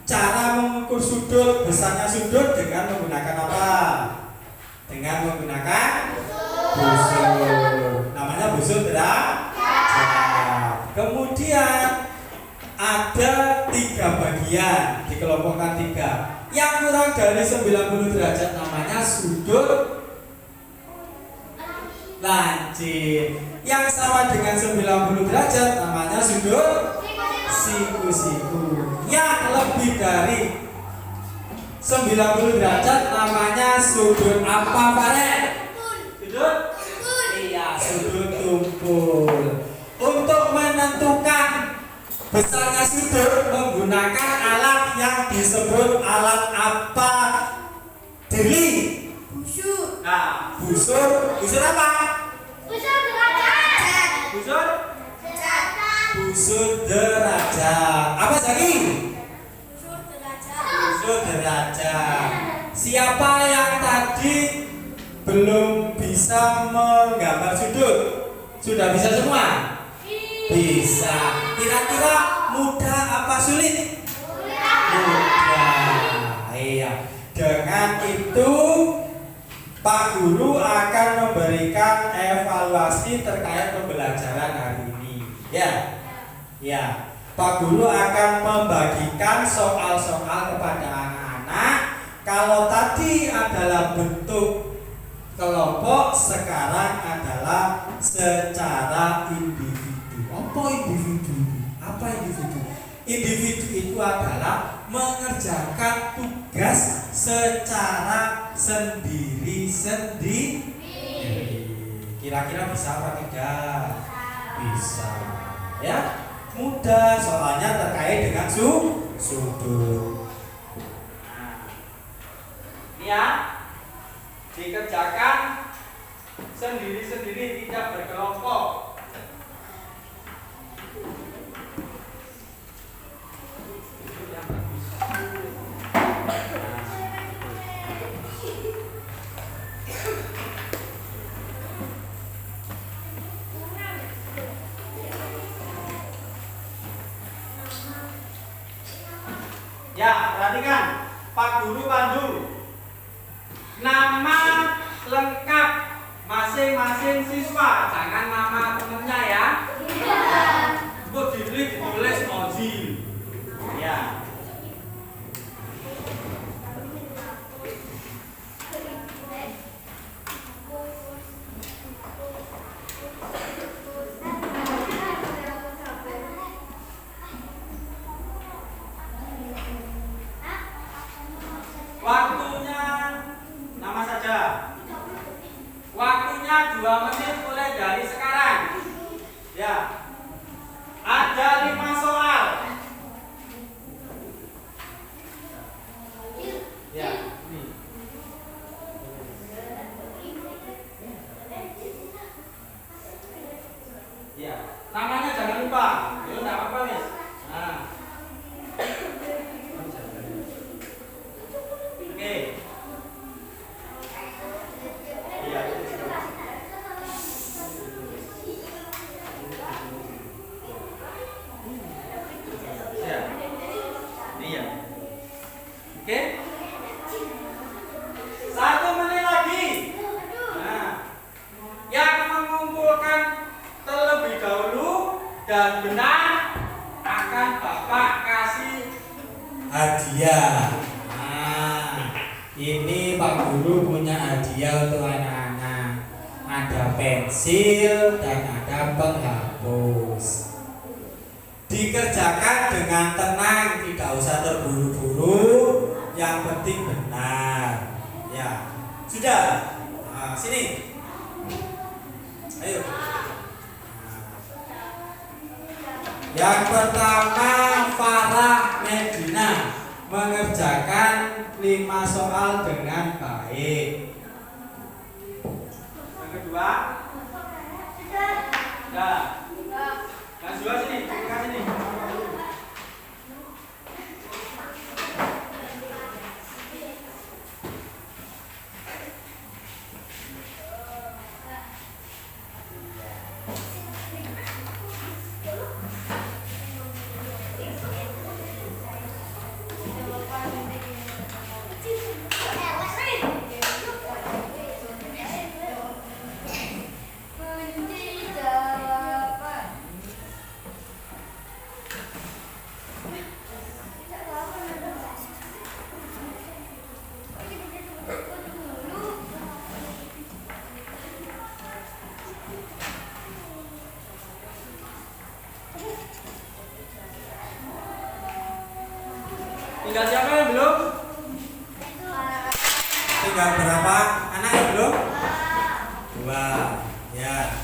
cara mengukur sudut, besarnya sudut dengan menggunakan apa? Dengan menggunakan busur. Namanya busur derajat. Kemudian ada 3 bagian, dikelompokkan 3. Yang kurang dari 90 derajat namanya sudut lancip. Yang sama dengan 90 derajat namanya sudut siku-siku. Yang lebih dari 90 derajat namanya sudut apa, Pak Rek? Sudut? Iya, sudut tumpul. Untuk menentukan besarnya sudut menggunakan alat yang disebut alat apa? Diri?
Busur.
Nah, busur. Busur apa?
Busur derajat.
busur.
Busur derajat. Apa lagi?
Busur derajat.
Busur derajat. Siapa yang tadi belum bisa menggambar sudut? Sudah bisa semua? Bisa. Kira-kira mudah apa sulit? Mudah. Iya. Dengan itu Pak Guru akan memberikan evaluasi terkait pembelajaran hari ini. Ya. Ya. Pak Guru akan membagikan soal-soal kepada anak-anak. Kalau tadi adalah bentuk kelompok, sekarang adalah secara individu. Apa individu? Apa individu? Individu itu adalah mengerjakan tugas secara sendiri-sendiri. Kira-kira bisa apa tidak? Bisa. Ya, mudah soalnya terkait dengan sudut.
Ya, dikerjakan sendiri-sendiri, tidak berkelompok. Itu yang bagus. Ya, perhatikan Pak Guru pandu nama lengkap masing-masing siswa, jangan nama temennya ya. Untuk ditulis Ozil. Ya. Waktunya nama saja. Waktunya 2 menit mulai dari sekarang. Ya. Ada Iya. Namanya jangan lupa. Yo enggak apa-apa, Miss. Nah. Oke. Iya. Iya. Iya. Oke. 1 menit lagi. Nah, yang mengumpulkan terlebih dahulu dan benar akan Bapak kasih
hadiah. Nah, ini Pak Guru punya hadiah untuk anak-anak. Ada pensil dan ada penghapus. Dikerjakan dengan tenang, tidak usah terburu-buru. Yang penting benar. Ya, sudah. Nah, sini. Ayo. Yang pertama Farah Medina mengerjakan 5 soal dengan baik.
yang kedua. Nah. Yang kedua sini, dekat sini. Tinggal siapa yang belum?
Tinggal berapa anak yang belum? 2. Ya.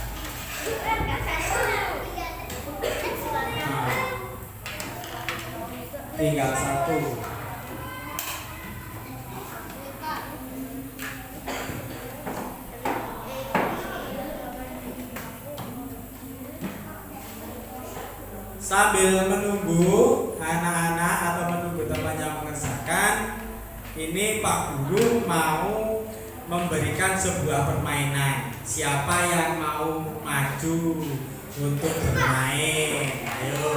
Nah, tinggal 1. Sambil menunggu anak-anak atau menunggu teman yang mengerjakan, ini Pak Guru mau memberikan sebuah permainan. Siapa yang mau maju untuk bermain? Ayo.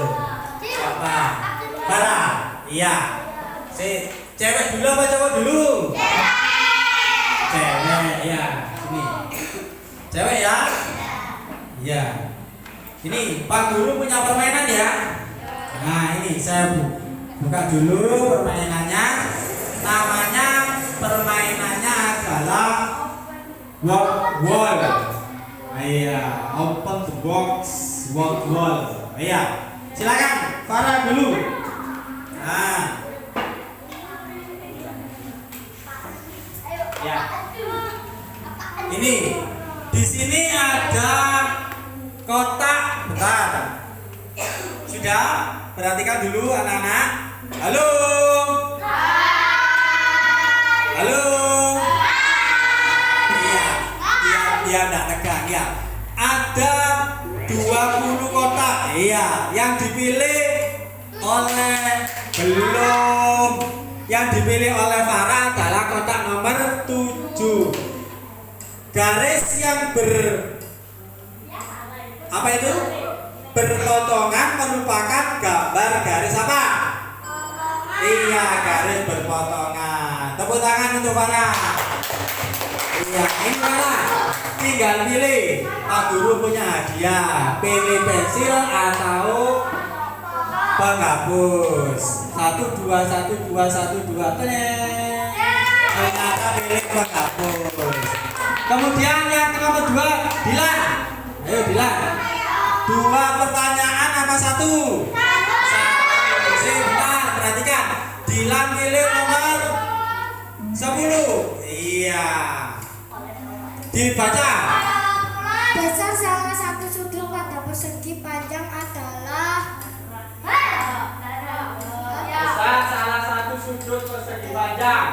Siapa? Farah. Iya. Cewek dulu apa cowok dulu? Cewek. Ya. Sini. Cewek ya? Iya. Ini Pak Guru punya permainan ya. Nah ini saya buka dulu permainannya. Namanya permainannya adalah walk wall. Iya, open the box, walk wall. Iya, silakan Farah dulu. Nah,
Ya.
ini di sini ada kotak. Bentar. Sudah? Perhatikan dulu anak-anak. Halo. Halo. Iya, dia enggak tegang ya. Ada 20 kotak. Iya, yang dipilih oleh belum. Yang dipilih oleh Farah adalah kotak nomor 7. Garis yang apa itu? Berpotongan merupakan gambar garis apa? Iya, garis berpotongan. Tepuk tangan untuk Farah. Iya, ini Farah. Tinggal pilih. Pak Guru punya hadiah. Pilih pensil atau penghapus. 1 2 1 2 1 2. Ternyata pilih penghapus. Kemudian yang nomor 2, Dilan. Ayo Dilan. 2 pertanyaan apa 1? 1. Sebentar, perhatikan. Dilan pilih nomor 10. Iya. Dibaca.
Besar salah satu sudut pada persegi panjang adalah
Besar salah satu sudut persegi panjang.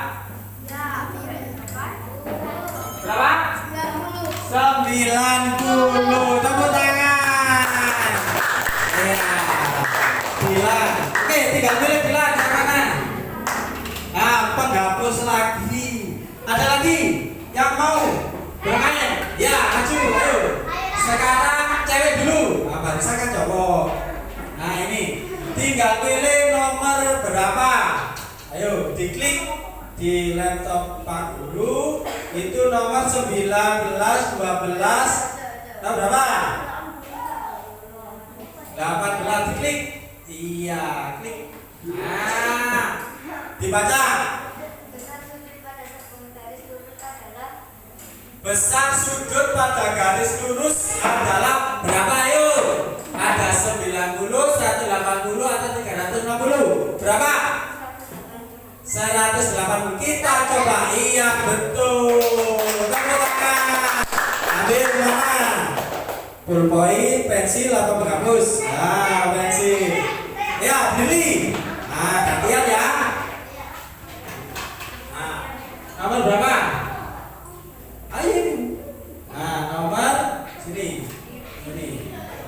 Berapa?
90.
90. Tepuk tangan. tinggal pilih nomor berapa. Ayo diklik di laptop Pak Guru. Itu nomor 19, 12. Tahu berapa? 18. Diklik. Iya, klik. Nah, dibaca. Besar sudut pada garis lurus adalah berapa? Ayo. Ada 90, 180 atau 360? Berapa? 180. Kita coba. Iya, betul. Tepuk tangan. Ambil mana? Pulpoin, pensil atau penghapus? Nah, pensil. Ya, pilih. Nah, gantian ya. Nah, nomor berapa? Ayo. Nah, nomor sini. Ini.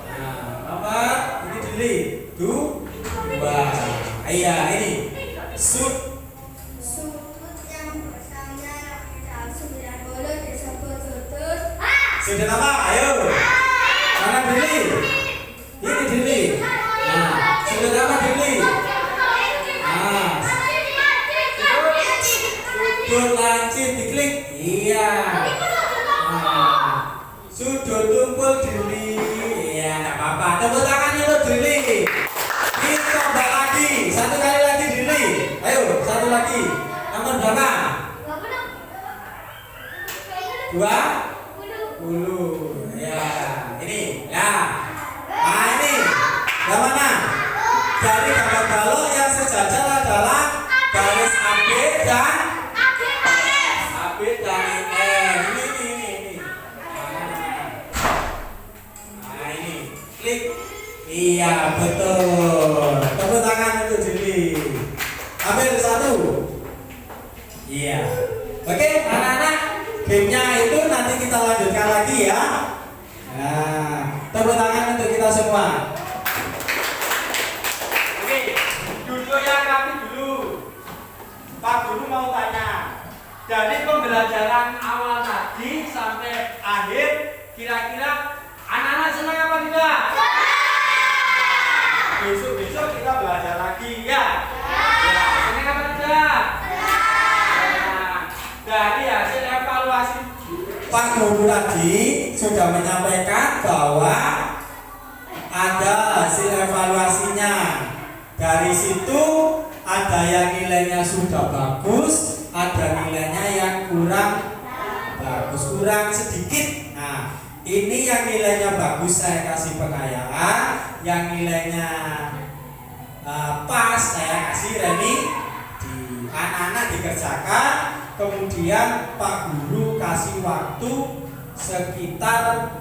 Nah, nomor ini pilih. Dua. Iya, ini. Sudut
yang bersama 90 disebut sudut
sudut apa? Ayo. Mana pilih? Ini pilih. Nah, sudut apa pilih? Nah, sudut lancip diklik. Iya. Nah, sudut tumpul dili. Iya, enggak apa-apa. Tepuk tangan dulu dili. Kita coba lagi. Satu kali lagi dili. Ayo, satu lagi. Nomor berapa? 20. Ya, ini. Ya. Nah, ini. Yang mana? Dari gambar balok yang sejajar adalah garis AB dan IM. Ini. Nah, ini. Klik. Iya, betul. Tepuk tangan untuk Juli. Ambil satu. Iya. Oke, anak-anak, gamenya itu nanti kita lanjutkan lagi ya. Nah, tepuk tangan untuk kita semua.
Oke, duduknya rapi dulu. Pak Guru mau tanya, dari pembelajaran awal tadi sampai akhir, kira-kira anak-anak senang apa tidak? Besok-besok kita belajar lagi ya. Ya, senang apa tidak? Nah, dari hasil evaluasi
Pak Guru tadi sudah menyampaikan bahwa ada hasil evaluasinya. Dari situ ada yang nilainya sudah bagus, ada nilainya yang kurang bagus, kurang sedikit. Nah, ini yang nilainya bagus saya kasih pengayaan, yang nilainya pas saya kasih remedi. Anak-anak dikerjakan, kemudian Pak Guru kasih waktu sekitar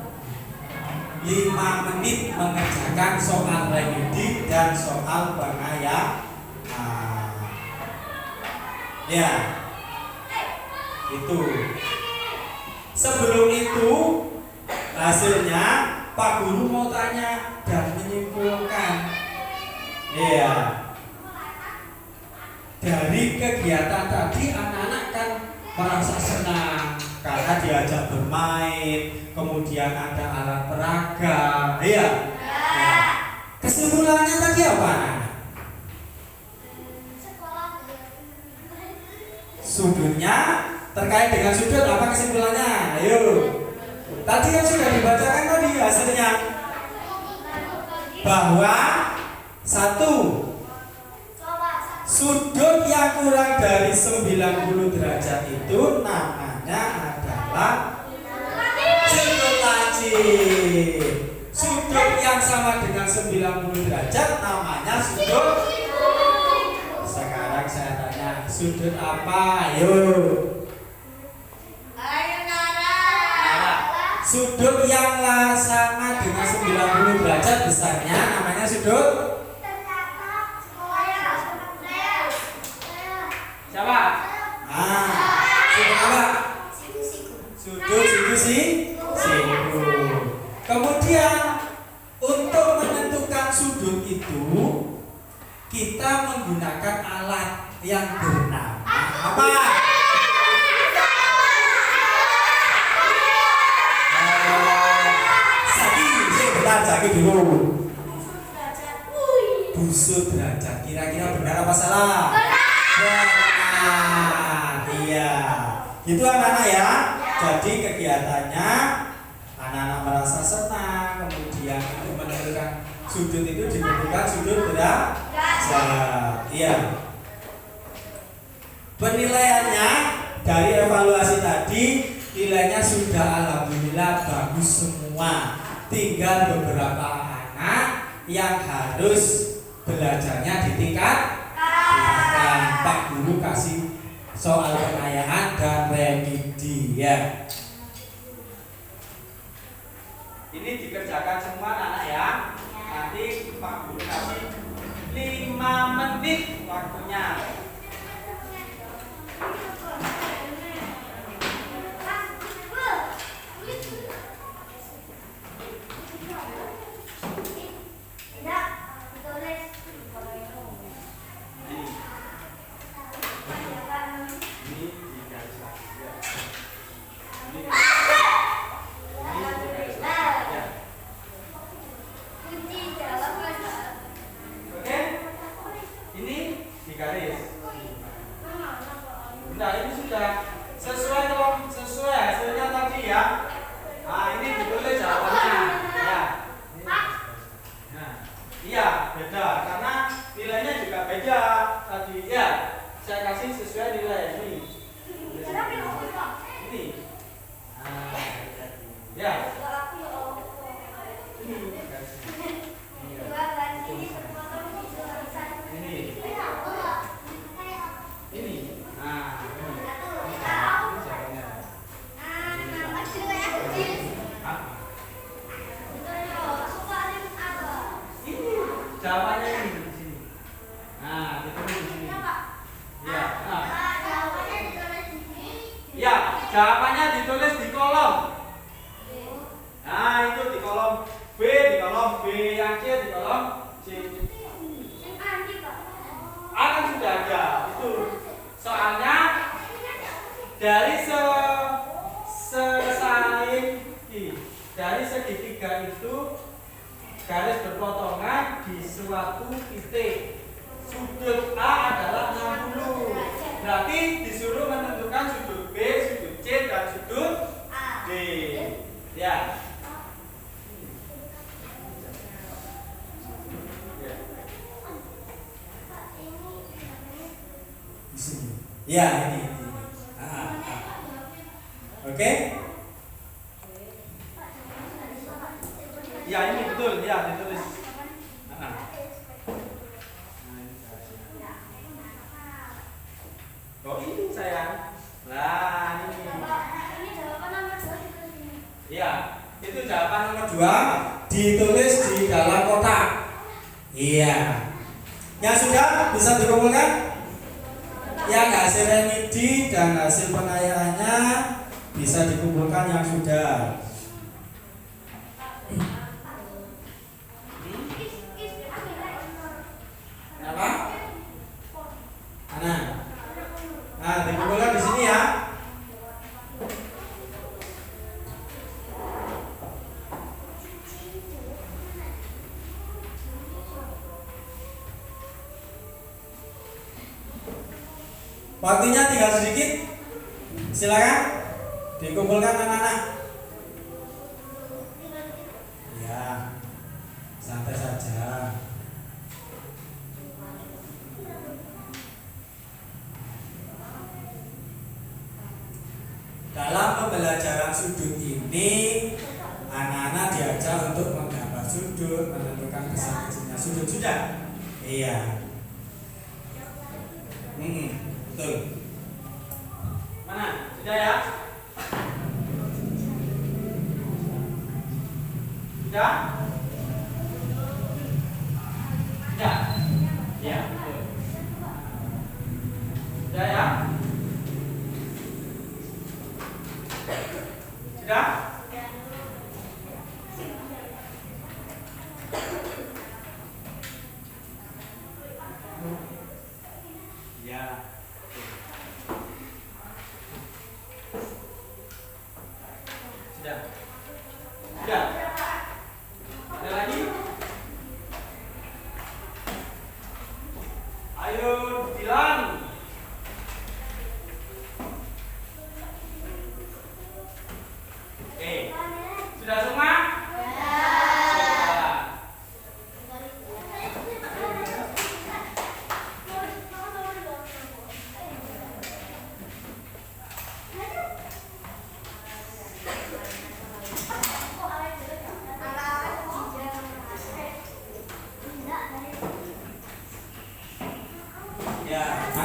5 menit mengerjakan soal remedi dan soal pengayaan. Ya, itu. Sebelum itu hasilnya Pak Guru mau tanya dan menyimpulkan. Ya, dari kegiatan tadi anak-anak kan merasa senang karena diajak bermain, kemudian ada alat peraga. Iya. Ya. Kesimpulannya tadi apa anak? Sudutnya terkait dengan sudut apa kesimpulannya? Ayo. Tadi yang sudah dibacakan tadi hasilnya bahwa satu, sudut yang kurang dari 90 derajat itu namanya adalah sudut lancip. Sudut yang sama dengan 90 derajat namanya sudut. Sekarang saya tanya, sudut apa? Ayo. Sudut yang sama dengan 90 derajat besarnya namanya sudut.
siapa?
Sudut apa? Sudut siku. Kemudian untuk menentukan sudut itu kita menggunakan alat yang bernama apa? Jaki dulu. busur derajat. Kira-kira benar apa salah? Benar. Iya. Itu anak-anak ya. Jadi kegiatannya anak-anak merasa senang, kemudian untuk menentukan sudut itu ditentukan sudut derajat. Iya. Penilaiannya dari evaluasi tadi, nilainya sudah alhamdulillah bagus semua. Tinggal beberapa anak yang harus belajarnya ditingkatkan. Pak Guru kasih soal pengayaan dan remedi ya.
Ini dikerjakan semua anak ya. Nanti Pak Guru kasih 5 menit waktunya. Nah ini sudah sesuai hasilnya tadi ya. Nah ini ditulis jawabannya ya. Nah iya beda karena nilainya juga beda tadi ya. Saya kasih sesuai nilai ini. Ini. Nah, ya. Jawabannya ini di sini. Nah, ditulis di sini. Ya, nah. Ya, jawabannya ditulis di kolom. Nah, itu di kolom B, yang C di kolom C. Akan sudah ada itu. Soalnya dari dari segitiga itu garis berpotongan di suatu titik. Sudut A adalah 60. Berarti disuruh menentukan sudut B, sudut C, dan sudut D. Ya.
Di sini. Ya, ini. Oke?
Ya, ini betul. Ya, ditulis. Oh, ini sayang. Nah, ini. Ya, itu jawaban nomor
2 ditulis di dalam kotak. Iya. Yang sudah bisa dikumpulkan? Yang hasil remedi dan hasil pengayaannya bisa dikumpulkan yang sudah. Apa? Nah, dikumpulkan di sini ya. Waktunya tinggal sedikit. Silakan dikumpulkan anak-anak. Ya, santai saja. Dalam pembelajaran sudut ini, anak-anak diajar untuk menggambar sudut, menentukan besar kecilnya sudut. Sudah? Iya. Betul.
mana? Sudah ya? Sudah? Sudah? Ya, betul. Sudah ya? Sudah? Ya. Sudah. Sudah. Ada lagi?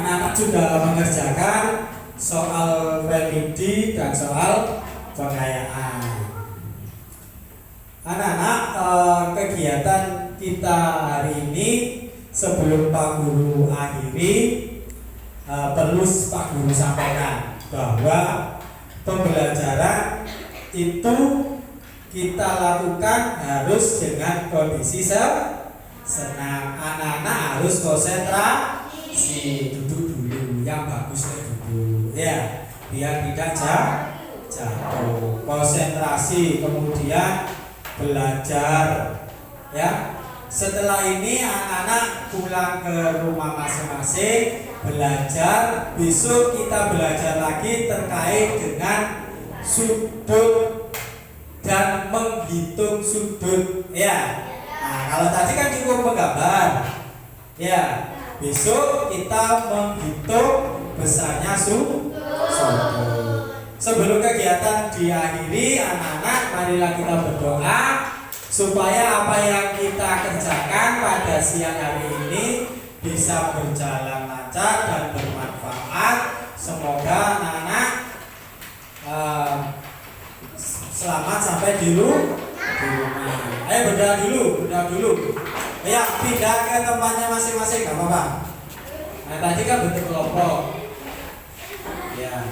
anak-anak sudah mengerjakan soal remedi dan soal pengayaan. Anak-anak, kegiatan kita hari ini sebelum Pak Guru akhiri, perlu Pak Guru sampaikan bahwa pembelajaran itu kita lakukan harus dengan kondisi senang. Anak-anak harus konsentrasi, duduk dulu, yang bagus duduk ya, biar tidak jatuh. Konsentrasi, kemudian belajar ya. Setelah ini anak-anak pulang ke rumah masing-masing, belajar. Besok kita belajar lagi terkait dengan sudut dan menghitung sudut ya. Nah, kalau tadi kan cukup menggambar ya. Besok kita menghitung besarnya sudut. Sebelum kegiatan diakhiri, anak-anak marilah kita berdoa supaya apa yang kita kerjakan pada siang hari ini bisa berjalan lancar dan bermanfaat. Semoga anak-anak selamat sampai di rumah. Ayo berdoa dulu. Ya, pindah ke tempatnya masing-masing, gak apa-apa. Nah, tadi kan bentuk kelompok. Ya.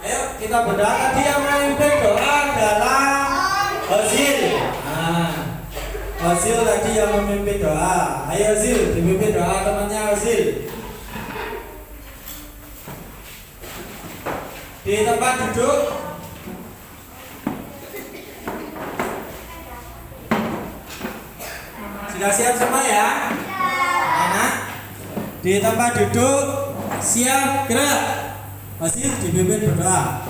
Ayo kita berdoa. Tadi yang memimpin doa adalah Ozil. Ozil tadi yang memimpin doa. Ayo Ozil, dipimpin doa temannya Ozil. Di tempat duduk. Sudah siap semua ya? Anak di tempat duduk, siap gerak. Masih dipimpin berdoa.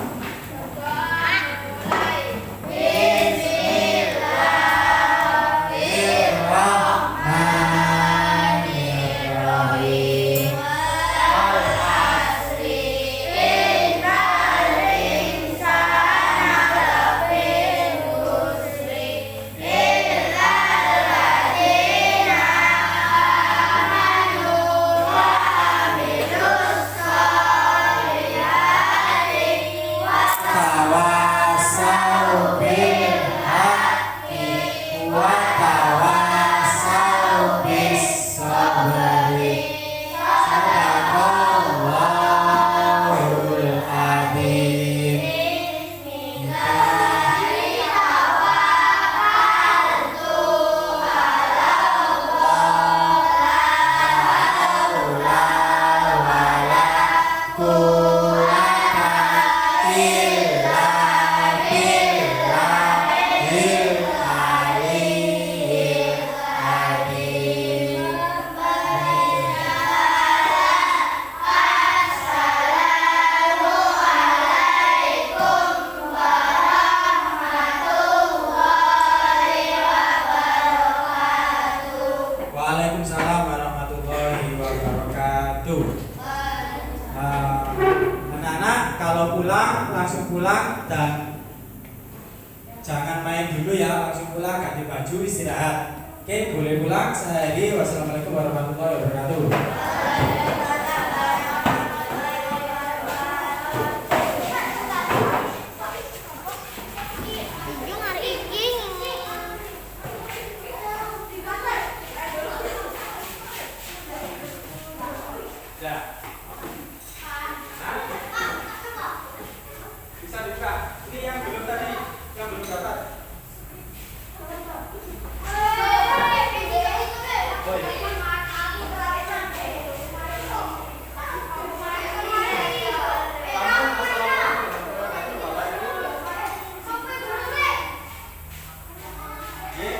Anak-anak kalau pulang langsung pulang dan jangan main dulu ya, langsung pulang ganti baju istirahat. Oke, boleh pulang. Saya Hedi. Wassalamualaikum warahmatullahi wabarakatuh.